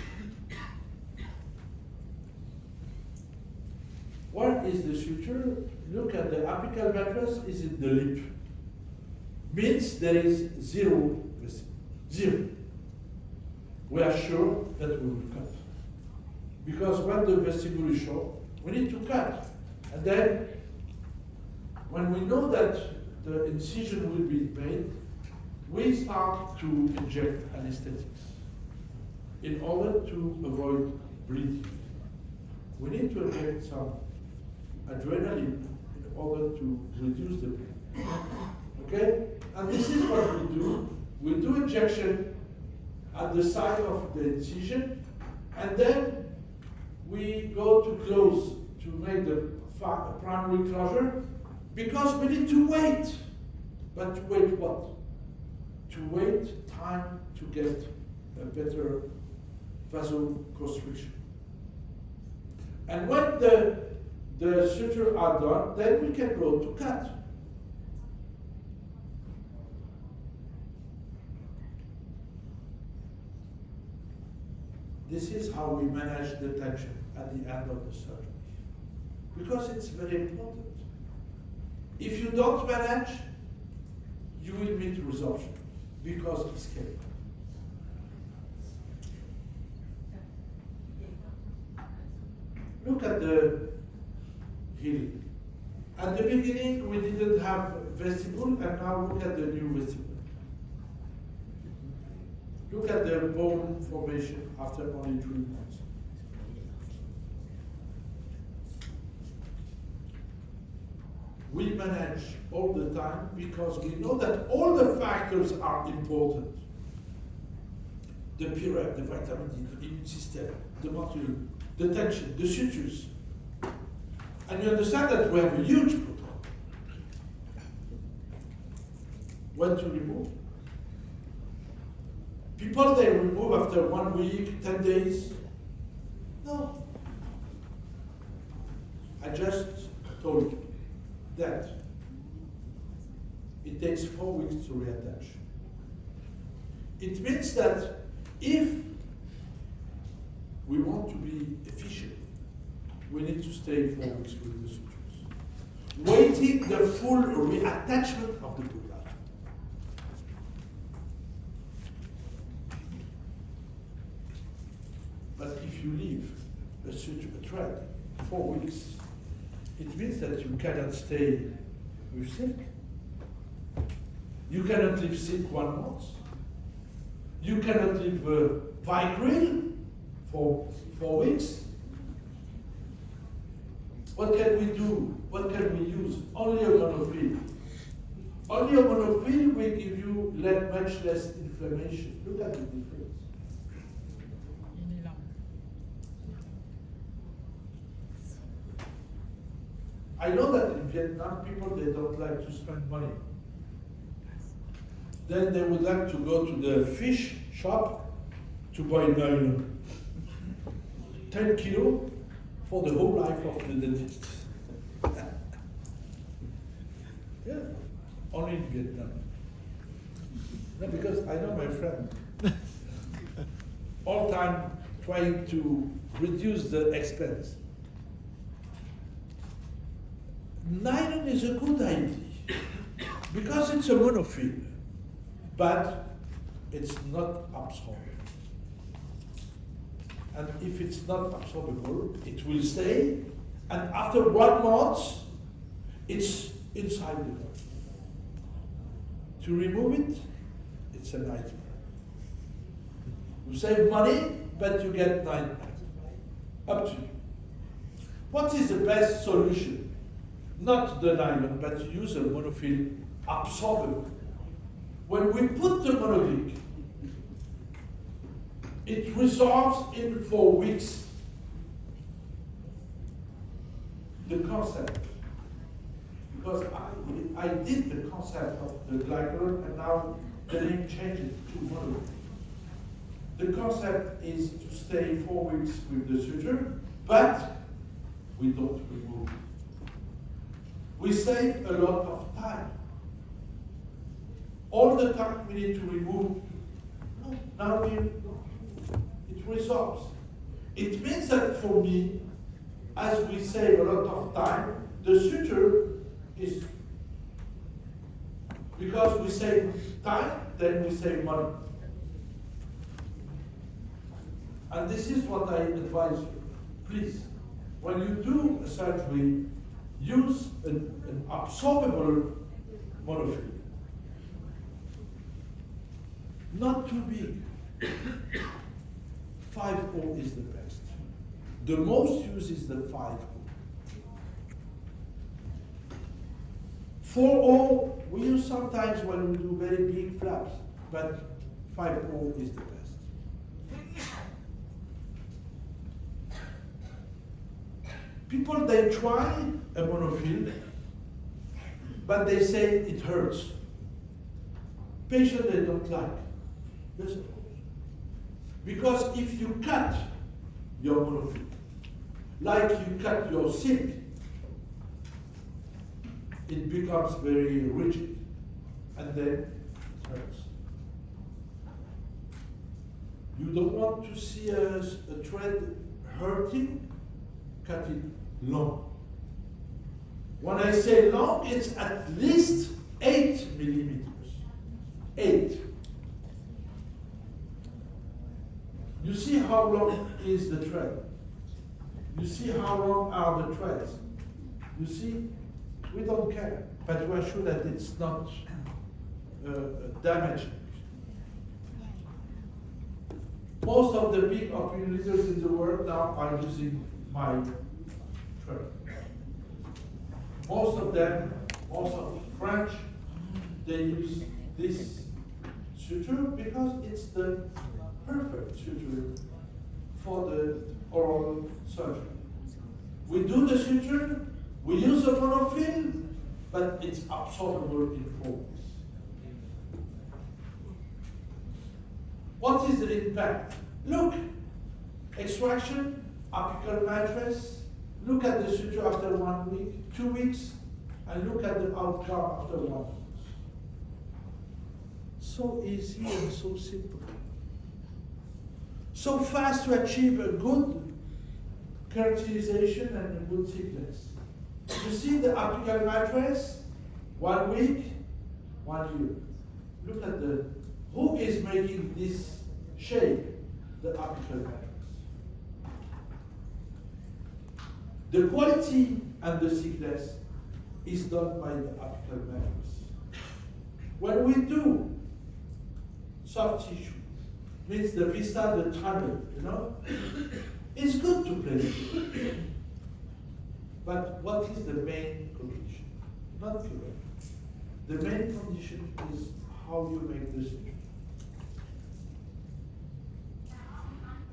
Speaker 1: What is the suture? Look at the apical mattress, is in the lip. Means there is zero vestibule. Zero. We are sure that we will cut. Because when the vestibule is short, we need to cut. And then, when we know that the incision will be made, we start to inject anesthetics in order to avoid bleeding. We need to inject some adrenaline in order to reduce the pain. Okay? And this is what we do. We do injection at the site of the incision, and then we go to close to make the primary closure, because we need to wait. But to wait what? To wait time to get a better vasoconstriction. And when the suture are done, then we can go to cut. This is how we manage the tension at the end of the surgery, because it's very important. If you don't manage, you will meet resorption because it's chemical. Look at the healing. At the beginning, we didn't have vestibule, and now look at the new vestibule. Look at the bone formation after only 3 months. We manage all the time because we know that all the factors are important. The PRF, the vitamin D, the immune system, the material, the tension, the sutures. And you understand that we have a huge problem. When to remove? People, they remove after 1 week, 10 days. No. I just told you that it takes 4 weeks to reattach. It means that if we want to be efficient, we need to stay 4 weeks with the sutures, waiting the full reattachment of the blood. But if you leave a suture, a thread, 4 weeks, it means that you cannot stay with silk. You cannot leave silk 1 month. You cannot leave Vicryl for 4 weeks. What can we do? What can we use? Only a monofil. Only a monofil will give you much less inflammation. Look at the difference. I know that in Vietnam, people, they don't like to spend money. Then they would like to go to the fish shop to buy 10 kilo for the whole life of the dentist. Yeah, only in Vietnam. No, because I know my friend, all time trying to reduce the expense. Nylon is a good idea because it's a monofil, but it's not absorbable. And if it's not absorbable, it will stay, and after 1 month, it's inside the body. To remove it, it's a nightmare. You save money, but you get nightmare. Up to you. What is the best solution? Not the nylon, but to use a monofil absorbable. When we put the monofil, it resolves in 4 weeks. The concept, because I did the concept of the glycolon, and now the name changes to monofil. The concept is to stay 4 weeks with the suture, but we don't remove it. We save a lot of time. All the time we need to remove. No, now it resolves. It means that for me, as we save a lot of time, the suture is, because we save time, then we save money. And this is what I advise you. Please, when you do a surgery, use an absorbable monofil. not too big. 5.0 is the best. The most used is the 5.0. 4.0 we use sometimes when we do very big flaps, but 5.0 is the best. People, they try a monofill, but they say it hurts. Patients, they don't like. Yes, of course. Because if you cut your monofill, like you cut your silk, it becomes very rigid, and then it hurts. You don't want to see a thread hurting, cut it long. When I say long, it's at least 8 millimeters. 8. You see how long is the thread? You see how long are the threads? You see, we don't care, but we are sure that it's not damaging. Most of the big opinion leaders in the world now are using my thread. Most of them, most of the French, they use this suture because it's the perfect suture for the oral surgery. We do the suture, we use a monofill, but it's absorbable in 4 weeks. What is the impact? Look, extraction, apical mattress, look at the suture after 1 week, 2 weeks, and look at the outcome after 1 week. So easy and so simple. So fast to achieve a good characterization and a good thickness. You see the apical mattress, 1 week, 1 year. Look at who is making this shape? The apical mattress. The quality and the thickness is done by the apical mattress. When we do soft tissue, means the vista, the tunnel, you know, it's good to play with it. But what is the main condition? Not correct. The main condition is how you make the suture.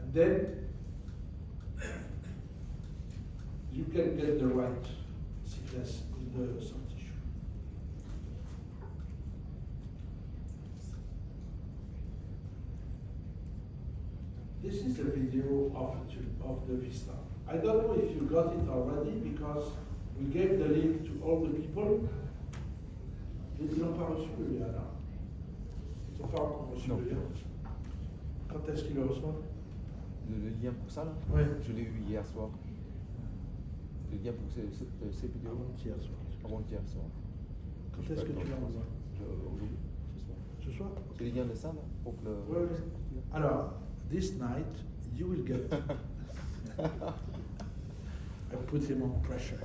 Speaker 1: And then you can get the right thickness in the soft tissue. This is a video of the vista. I don't know if you got it already because we gave the link to all the people. Ils ne l'ont pas reçu le lien là. Ils n'ont pas encore reçu le lien. Quand est-ce qu'ils le reçoivent?
Speaker 2: Le lien pour ça là?
Speaker 1: Oui.
Speaker 2: Je l'ai eu hier soir. Le lien pour ces vidéos?
Speaker 1: Avant-hier soir.
Speaker 2: Avant-hier soir.
Speaker 1: Quand est-ce que tu l'envoies?
Speaker 2: Aujourd'hui, ce soir.
Speaker 1: Ce soir?
Speaker 2: C'est le lien de ça là? Pour que le...
Speaker 1: Oui, oui. Alors, this night, you will get... I put him on pressure.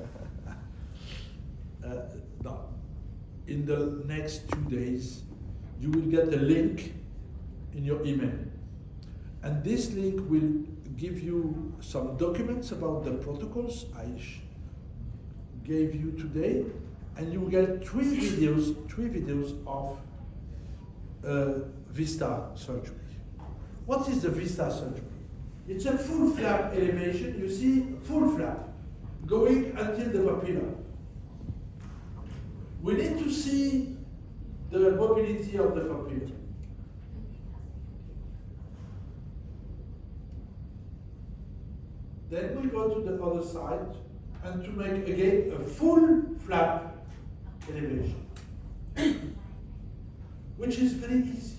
Speaker 1: No. In the next 2 days, you will get a link in your email. And this link will give you some documents about the protocols I gave you today. And you will get 3 videos of Vista surgery. What is the Vista surgery? It's a full flap elevation. You see, full flap, going until the papilla. We need to see the mobility of the papilla. Then we go to the other side and to make again a full flap elevation, which is very easy.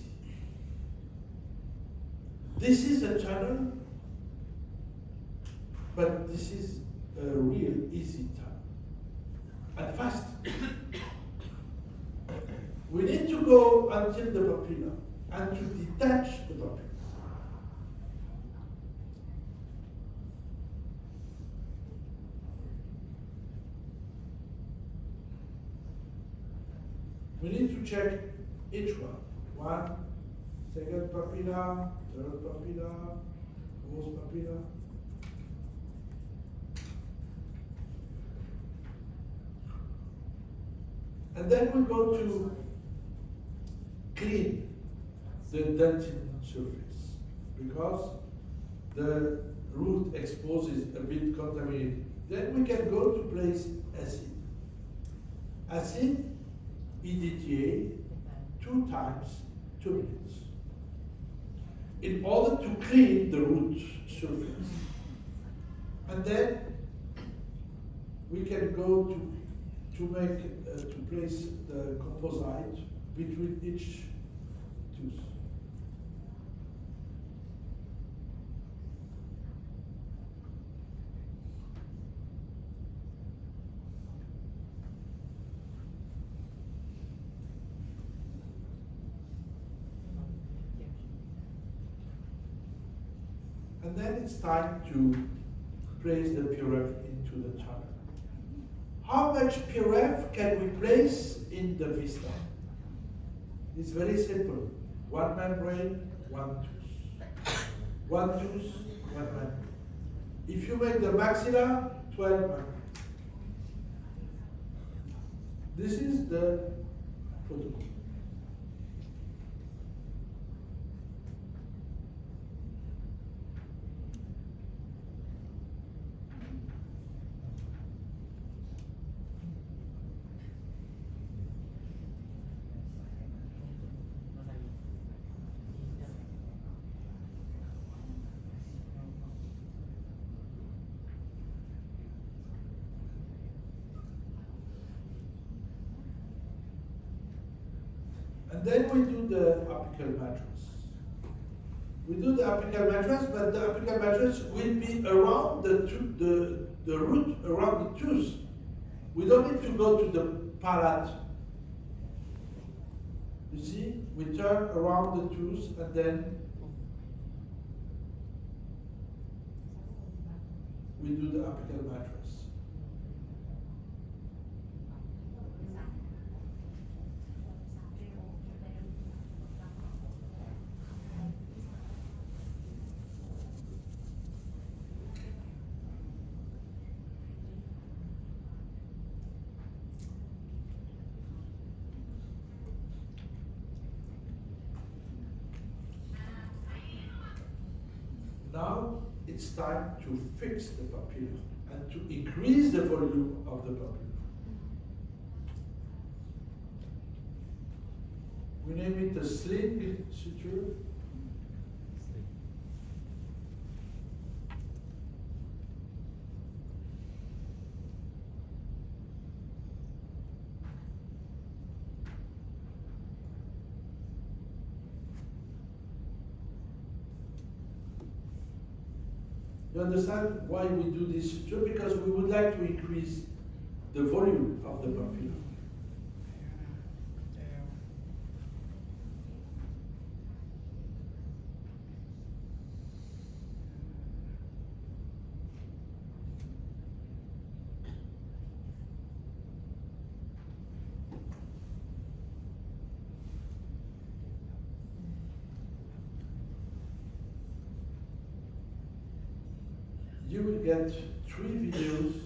Speaker 1: This is a tunnel, but this is a real easy tunnel and fast. We need to go until the papilla and to detach the papilla. We need to check each one. 1, second papilla, third papilla, fourth papilla. And then we go to clean the dentin surface because the root exposes a bit contaminated. Then we can go to place acid. Acid, EDTA, 2 times 2 minutes. In order to clean the root surface. And then we can go to place the composite between each tooth. And then it's time to place the PRF into the channel. How much PRF can we place in the vista? It's very simple. 1 membrane, 1 tooth. 1 tooth, 1 membrane. If you make the maxilla, 12 membrane. This is the protocol. And then we do the apical mattress. We do the apical mattress, but the apical mattress will be around the root, around the tooth. We don't need to go to the palate. You see, we turn around the tooth and then we do the apical mattress. Now it's time to fix the papilla and to increase the volume of the papilla. We name it a sling suture. You understand why we do this suture? Because we would like to increase the volume of the papilla. You will get 3 videos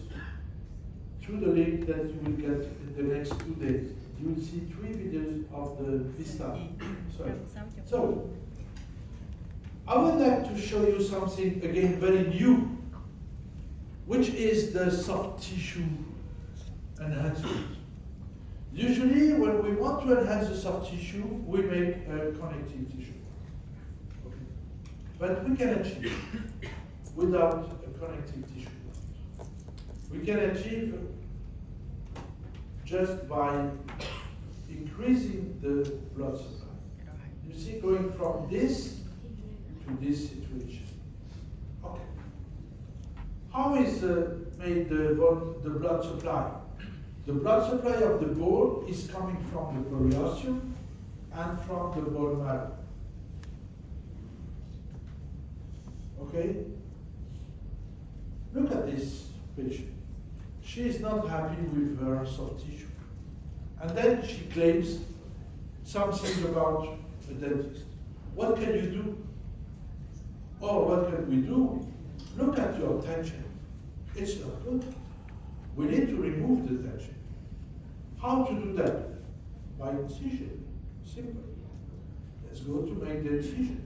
Speaker 1: through the link that you will get in the next 2 days. You will see 3 videos of the vista. Sorry. So, I would like to show you something again very new, which is the soft tissue enhancement. Usually, when we want to enhance the soft tissue, we make a connective tissue. Okay. But we can achieve without connective tissue. We can achieve just by increasing the blood supply. You see, going from this to this situation. Okay. How is made the blood supply? The blood supply of the bone is coming from the periosteum and from the bone marrow. Okay? Look at this patient. She is not happy with her soft tissue. And then she claims something about the dentist. what can you do? Or what can we do? Look at your tension. It's not good. We need to remove the tension. How to do that? By incision. Simple. Let's go to make the incision.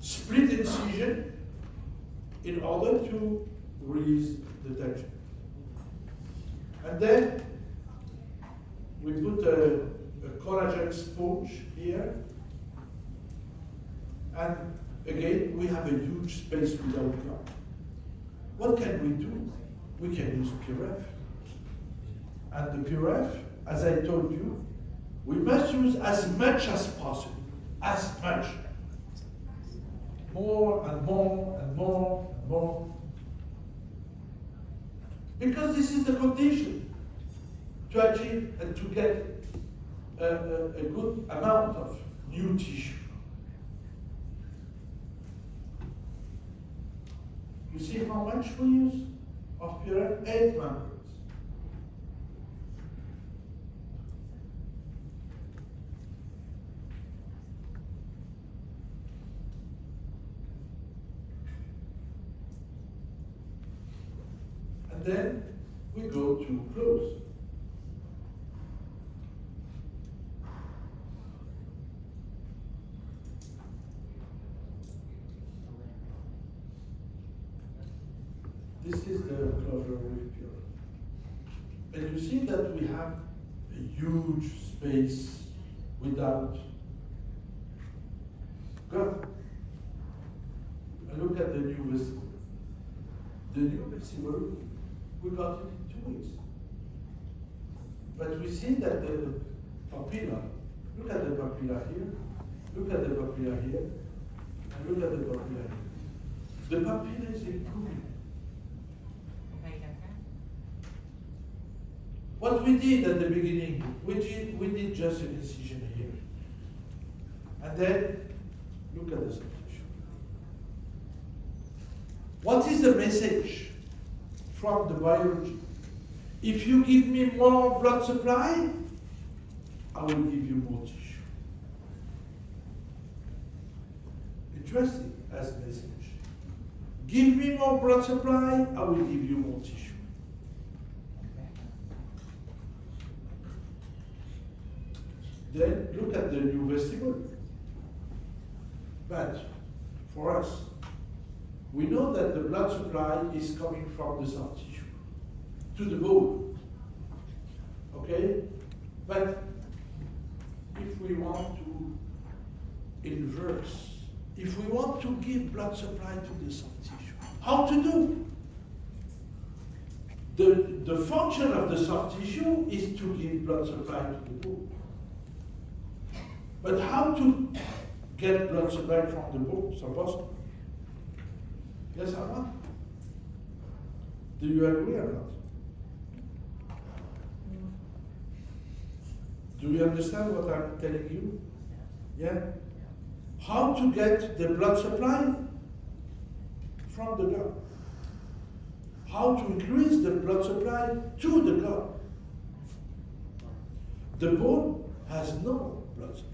Speaker 1: Split incision in order to release the tension. And then we put a collagen sponge here. And again, we have a huge space without clot. What can we do? We can use PRF. And the PRF, as I told you, we must use as much as possible. As much. More and more and more and more. Because this is the condition to achieve and to get a good amount of new tissue. You see how much we use of PRF? 8 membranes. And then we go to close. This is the closure with PRF. And you see that we have a huge space without. Go. And look at the new vesicle. The new vesicle, we got it in 2 weeks. But we see that the papilla, look at the papilla here, look at the papilla here, and look at the papilla here. The papilla is improving. What we did at the beginning, we did just an incision here. And then, look at the soft tissue. What is the message from the biology? If you give me more blood supply, I will give you more tissue. Interesting as a message. Give me more blood supply, I will give you more tissue. Then look at the new vestibular. But for us, we know that the blood supply is coming from the soft tissue to the bone. Okay? But if we want to inverse, if we want to give blood supply to the soft tissue, how to do? The function of the soft tissue is to give blood supply to the bone. But how to get blood supply from the bone? Supposed? Yes or not? Do you agree or not? Do you understand what I'm telling you? Yeah? How to get the blood supply from the gut? How to increase the blood supply to the gut? The bone has no blood supply.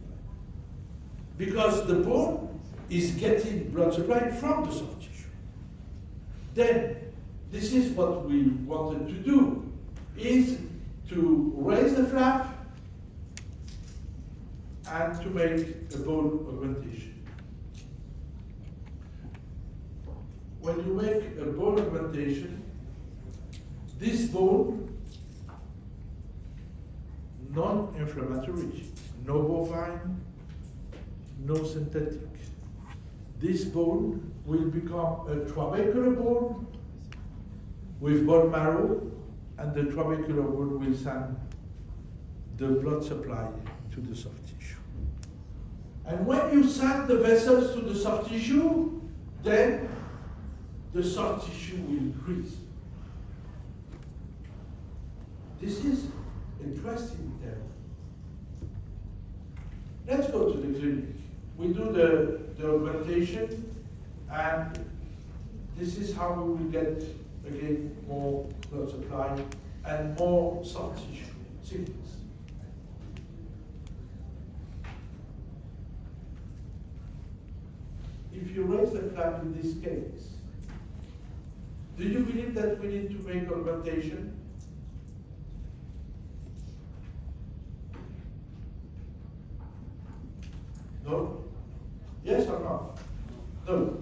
Speaker 1: Because the bone is getting blood supply from the soft tissue. Then, this is what we wanted to do, is to raise the flap and to make a bone augmentation. When you make a bone augmentation, this bone, non-inflammatory, no bovine, no synthetic. This bone will become a trabecular bone with bone marrow, and the trabecular bone will send the blood supply to the soft tissue. And when you send the vessels to the soft tissue, then the soft tissue will increase. This is interesting there. Let's go to the clinic. We do the augmentation, and this is how we will get, again, more blood supply and more soft tissue thickness. if you raise the flag in this case, do you believe that we need to make augmentation? No? Yes or no? No.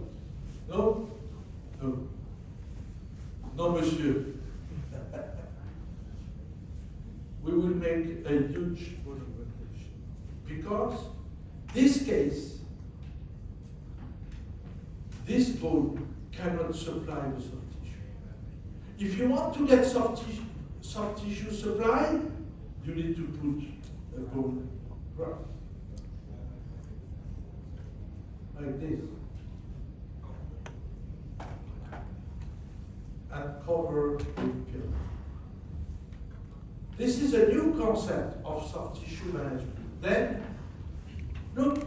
Speaker 1: No? No. No, monsieur. We will make a huge augmentation. Because this case, this bone cannot supply the soft tissue. If you want to get soft tissue supply, you need to put a bone graft. Like this. And cover with film. This is a new concept of soft tissue management. Then, look,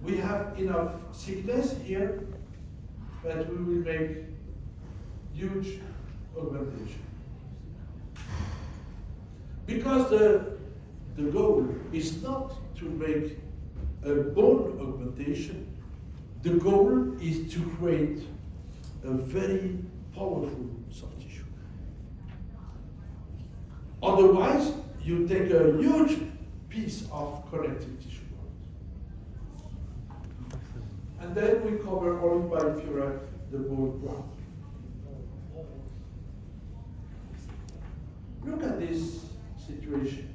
Speaker 1: we have enough thickness here that we will make huge augmentation. Because the goal is not to make a bone augmentation, the goal is to create a very powerful soft tissue. Otherwise, you take a huge piece of connective tissue. And then we cover only by PRF the bone graft. Look at this situation.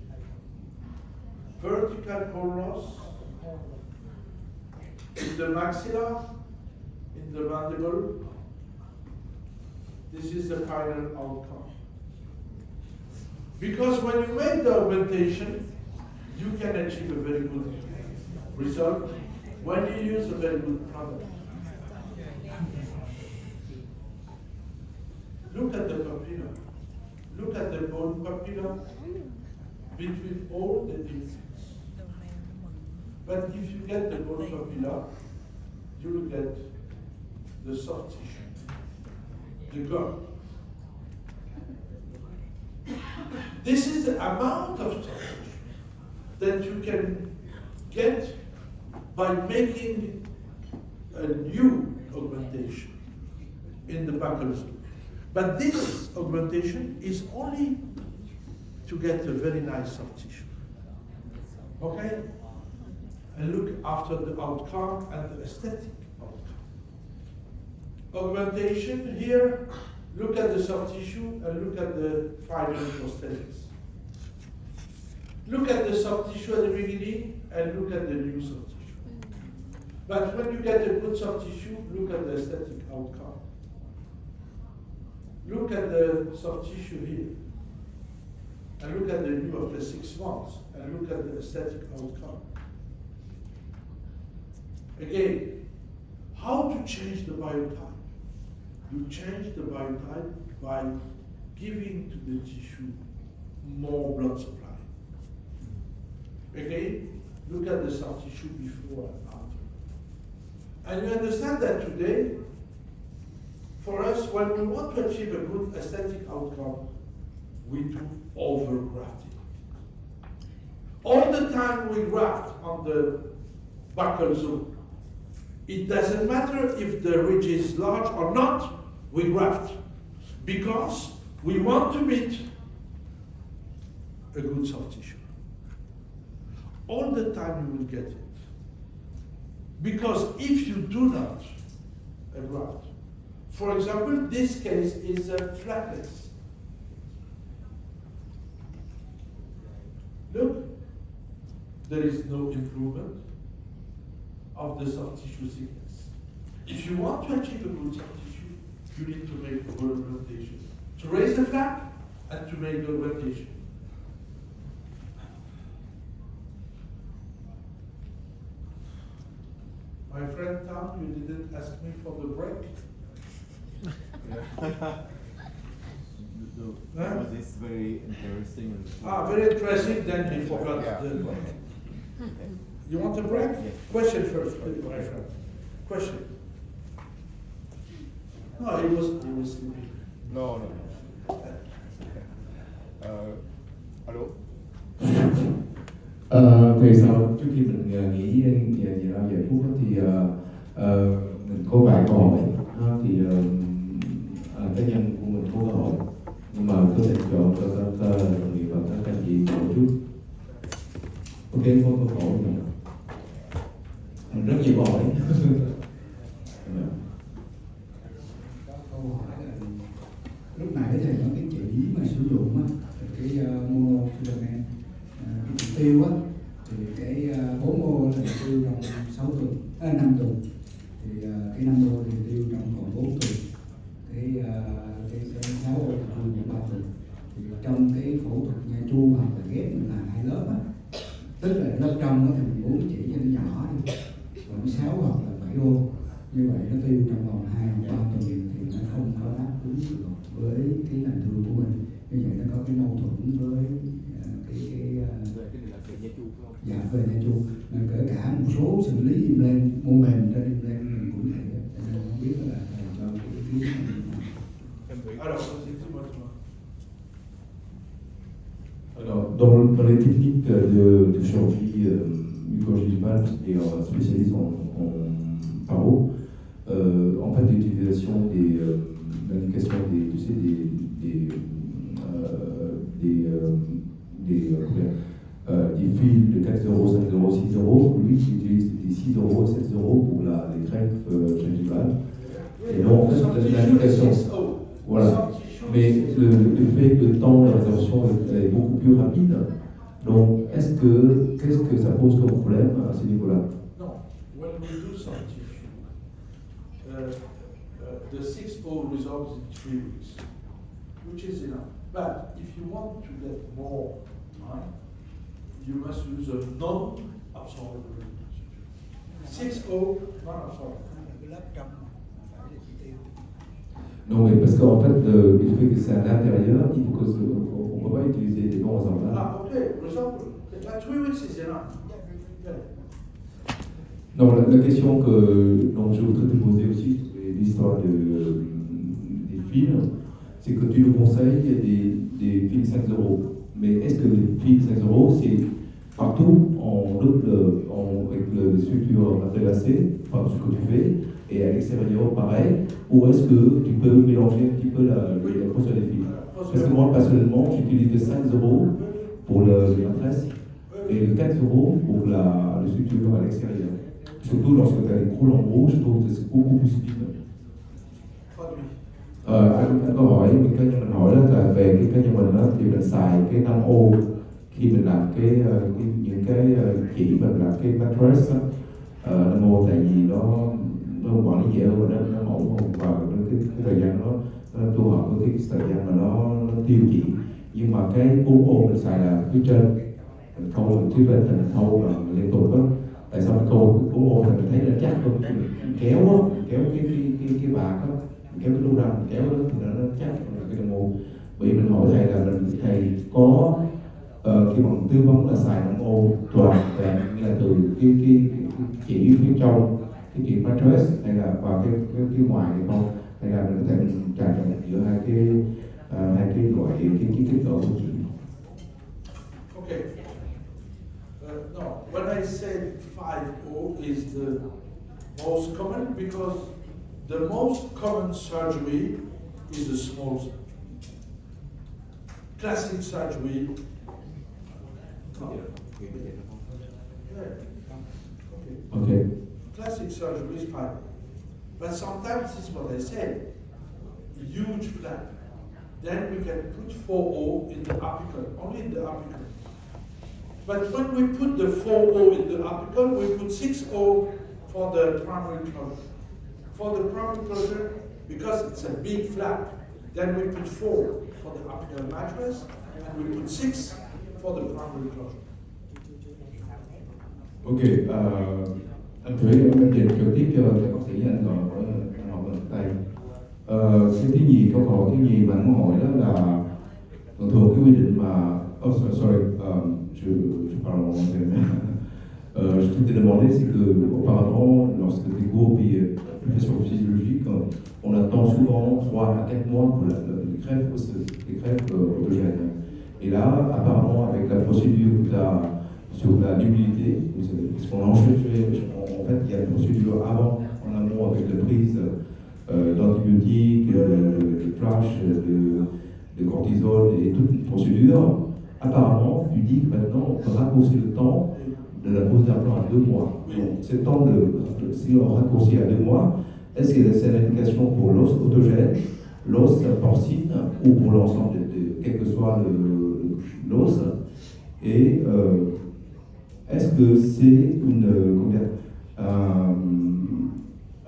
Speaker 1: Vertical bone loss in the maxilla, in the mandible. This is the final outcome. Because when you make the augmentation, you can achieve a very good result when you use a very good product. Look at the papilla. Look at the bone papilla between all the pieces. But if you get the bone papilla, you will get the soft tissue, the gum. This is the amount of soft tissue that you can get by making a new augmentation in the buccal zone. But this augmentation is only to get a very nice soft tissue. Okay? And look after the outcome and the aesthetic outcome. Augmentation here, look at the soft tissue and look at the final prosthetics. Look at the soft tissue at the beginning and look at the new soft tissue. But when you get a good soft tissue, look at the aesthetic outcome. Look at the soft tissue here. And look at the new after 6 months. And look at the aesthetic outcome. Again, how to change the biotype? You change the biotype by giving to the tissue more blood supply. Again, look at the soft tissue before and after. And you understand that today, for us, when we want to achieve a good aesthetic outcome, we do over-grafting. All the time we graft on the buccal zone. It doesn't matter if the ridge is large or not, we graft. Because we want to meet a good soft tissue. All the time you will get it. Because if you do not graft, for example, this case is a flatness. Look, there is no improvement of the soft tissue thickness. If you want to achieve a good soft tissue, you need to make a good augmentation. To raise the flap and to make the augmentation. My friend Tom, you didn't ask me for the break.
Speaker 2: Was this very interesting?
Speaker 1: Very interesting, then he forgot the break. You want a break?
Speaker 2: Yes.
Speaker 1: Question first, my friend. Question. No, he was sleeping.
Speaker 2: No. Alo.
Speaker 3: Thì sau trước khi mình nghĩ gì đó về Phúc thì Mình có vài câu hỏi thì cá nhân của mình có câu hỏi nhưng mà có thể chọn cho các đồng nghiệp và các anh chị hỏi trước. Ok, có câu hỏi gì? Rất nhiều câu hỏi.
Speaker 4: Câu hỏi là lúc nãy thầy nói cái chỉ mà sử dụng á, cái monofilament, cái chỉ tiêu á, thì cái 4 ô là tiêu trong 6 tuần, 5 tuần, thì cái 5 ô thì tiêu trong còn 4 tuần, cái 6 ô thì tiêu trong 3 tuần. Thì trong cái phẫu thuật nha chu hoặc là ghép mình làm 2 lớp á, tức là lớp trong thì mình muốn chỉ cho nó nhỏ đi, còn 6 hoặc là 7 ô, như vậy nó tiêu trong vòng 2 hoặc 3 tuần thì nó không có đáp ứng được với cái lành thương của mình. Như vậy nó có cái mâu thuẫn với dạ về nha chu, kể cả một số xử lý implant mô mềm trên implant mình cũng vậy, cho nên không biết là thầy cho cái ý kiến
Speaker 3: Alors, dans les techniques de chirurgie mucogingival et spécialiste en paro, en fait, l'utilisation des l'indication des, tu sais, des fils de 4 euros, 5 euros, 6 euros, lui qui utilise des 6 euros, 7 euros pour les greffes gingivales. Et donc, en fait, l'indication, voilà. Mais le fait que le temps de résorption est beaucoup plus rapide. Donc, qu'est-ce que ça pose comme problème à ce niveau-là?
Speaker 1: No, when we do soft tissue, the 6-0 resolves in 3 weeks, which is enough. But if you want to get more time, you must use a non-absorbable suture. 6-0 non-absorbable.
Speaker 3: Non, mais parce qu'en fait, il fait que c'est à l'intérieur, il faut qu'on ne peut pas utiliser des bons résorbables.
Speaker 1: Ah, ok, resolvable. But 3 weeks is enough. Yeah.
Speaker 3: Non, la question dont je voudrais te poser aussi sur l'histoire des films, c'est que tu nous conseilles des films 5 euros. Mais est-ce que les films 5 euros, c'est partout avec le structure relacée, enfin ce que tu fais, et à l'extérieur pareil, ou est-ce que tu peux mélanger un petit peu la grosseur des films? Parce que moi, personnellement, j'utilise de 5 euros pour la tresse et de 4 euros pour le structure à l'extérieur. Surtout lorsque tu as les gros lambeaux, je trouve que c'est beaucoup plus fine. Anh có hỏi mình cái mình hỏi là về cái như mình đó, thì mình xài cái 5 ô khi mình làm những cái chỉ mình làm cái mattress đó, 5 ô tại vì nó quản lý dễ hơn và nó mỏng hơn và cái thời gian nó phù hợp với cái thời gian mà nó tiêu chỉ. Nhưng mà cái 4 ô mình xài là phía trên mình khâu mình phía bên mình khâu và mình liên tục đó. Tại sao mình khâu 4 ô thì mình thấy nó chắc hơn, mình kéo á, kéo cái bạc á, kéo cái đu răng kéo đó thì nó chắc cái đồng hồ. Bởi vì mình hỏi thầy là thầy có khi bằng tư vấn là xài đồng hồ toàn vẹn là từ cái chỉ phía trong cái chỉ mattress hay là vào cái ngoài hay không, hay là mình có thể mình trà trộn giữa hai cái loại cái kích cỡ của chỉ.
Speaker 1: Okay. No, when I said 5-0 is the most common because the most common surgery is the small surgery. Classic surgery.
Speaker 3: Okay.
Speaker 1: Classic surgery is 5. But sometimes this is what I said. Huge flap. Then we can put 4-0 in the apical, only in the apical. But when we put the 4-0 in the apical, we put 6-0 for the primary closure. For the primary closure, because it's a big flap, then we put 4 for the apical mattress, and we put 6 for the primary closure.
Speaker 3: Ok, anh Thủy em dịch trực tiếp cho các bác sĩ anh hỏi bằng tay. Cái thứ nhì, câu hỏi thứ nhì mà anh muốn hỏi đó là thường cái quy định mà je parle en anglais. Je voulais te demander, c'est que auparavant, lorsque tu es gros et profession physiologique, on attend souvent 3 à 4 mois pour les greffes osseuses, les greffes autogènes. Et là, apparemment, avec la procédure que tu as sur la nubilité, parce qu'on enchaîne, en fait, il y a une procédure avant, on notamment avec la prise d'antibiotiques, de flash, de cortisol et toute une procédure, apparemment, tu dis que maintenant on peut raccourcir le temps de la pose d'implant à 2 mois. Donc, ce temps si on raccourcit à 2 mois, est-ce que c'est une indication pour l'os autogène, l'os porcine ou pour l'ensemble quel que soit l'os? Et est-ce que c'est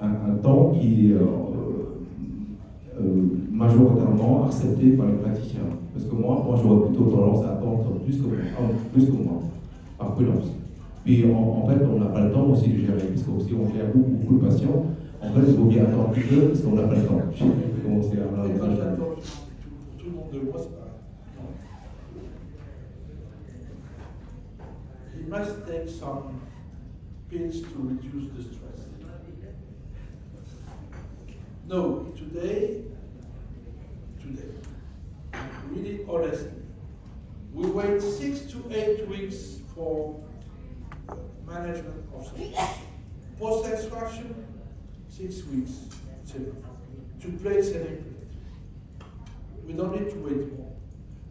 Speaker 3: un temps qui est majoritairement accepté par les praticiens? Parce que moi j'aurais plutôt tendance à attendre plus que moi, par prudence. Puis en fait, on n'a pas le temps aussi de gérer, parce que si on gère beaucoup de patients, en fait, il vaut bien attendre un petit peu, parce qu'on n'a pas le temps. Je sais pas comment c'est à
Speaker 1: Et quand j'attends tout le monde de moi, c'est pareil. He must take some pills to reduce the stress. No, today, really honestly, we wait 6 to 8 weeks for management of stress. Post-extraction, 6 weeks, it's enough. To place an implant. We don't need to wait more.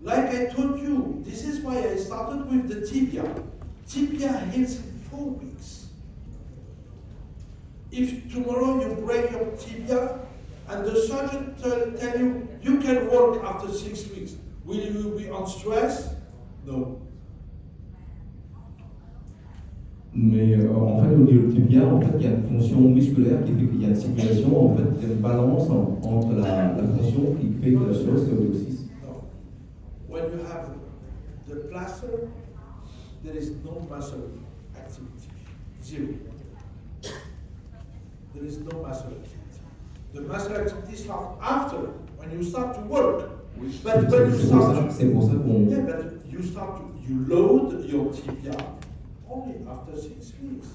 Speaker 1: Like I told you, this is why I started with the tibia. Tibia heals in 4 weeks. If tomorrow you break your tibia and the surgeon tell you you can walk after 6 weeks, will you be on stress? No.
Speaker 3: Mais en fait, au niveau du tibia, en fait, il y a une fonction musculaire qui fait qu'il y a une stimulation, en fait, il y a une balance entre la fonction qui fait que l'os se réoxyse.
Speaker 1: No. When you have the plaster, there is no muscle activity. Zero. There is no muscle activity. The muscle activity starts after, when you start to work. But when you start
Speaker 3: C'est pour ça qu'on...
Speaker 1: yeah, but you load your tibia only after 6 weeks.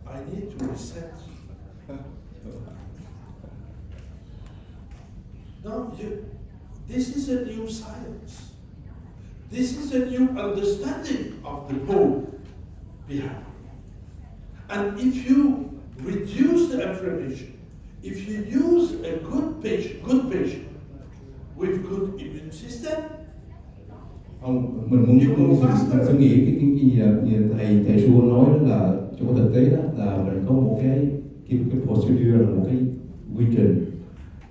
Speaker 1: I need to reset. No, this is a new science. This is a new understanding of the bone behavior. And if you reduce the inflammation, if you use a good patient with good immune system,
Speaker 3: mình muốn suy nghĩ cái thầy Su nói đó là trong thực tế đó là mình có một cái procedure, là một cái quy trình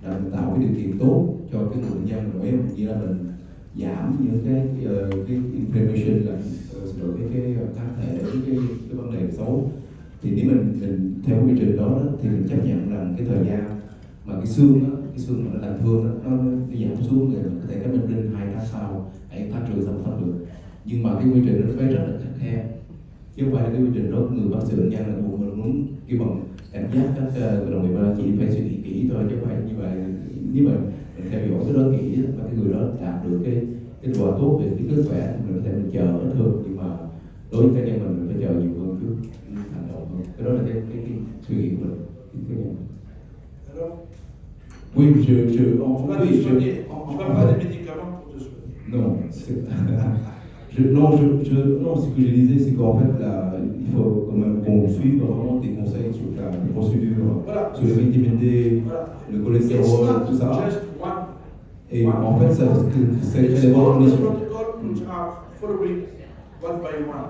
Speaker 3: là mình tạo cái điều kiện tốt cho cái người bệnh nhân, rồi như là mình giảm những cái inflammation, là cái kháng thể, cái vấn đề xấu. Thì nếu mình theo quy trình đó thì mình chấp nhận rằng cái thời gian mà cái xương mà nó làm thương nó giảm xuống, thì mình có thể cái bên lên 2 tháng sau, 7 tháng rưỡi xong xong được. Nhưng mà cái quy trình nó phải rất là khắt khe, chứ không phải là cái quy trình đó người bác sĩ bệnh nhân là mình muốn kêu bằng cảnh giác các đồng nghiệp chỉ phải suy nghĩ kỹ thôi, chứ không phải như vậy. Nếu mà mình theo dõi cái đó kỹ và cái người đó đạt được cái kết quả tốt về cái kết quả thì mình có thể mình chờ ít hơn, nhưng mà đối với cá nhân mình phải chờ nhiều hơn trước hành động hơn. Cái đó là cái suy nghĩ của mình. Oui,
Speaker 1: on va te soigner. On ne va pas des médicaments pour te soigner.
Speaker 3: Non, non, ce que je disais, c'est qu'en fait, là, il faut quand même qu'on suive vraiment tes conseils sur la procédure,
Speaker 1: voilà,
Speaker 3: sur le vitamine D,
Speaker 1: voilà,
Speaker 3: le cholestérol, tout ça.
Speaker 1: Just one.
Speaker 3: Et en fait, c'est des bonnes
Speaker 1: all the
Speaker 3: conditions.
Speaker 1: protocol which are following one by one.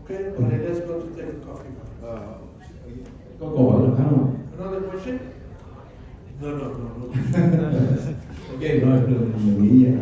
Speaker 1: Okay? Okay, let's go to take a coffee.
Speaker 3: Có câu hỏi nào khác không?
Speaker 1: Another question? No.
Speaker 3: Ok, rồi, mình nghĩ vậy.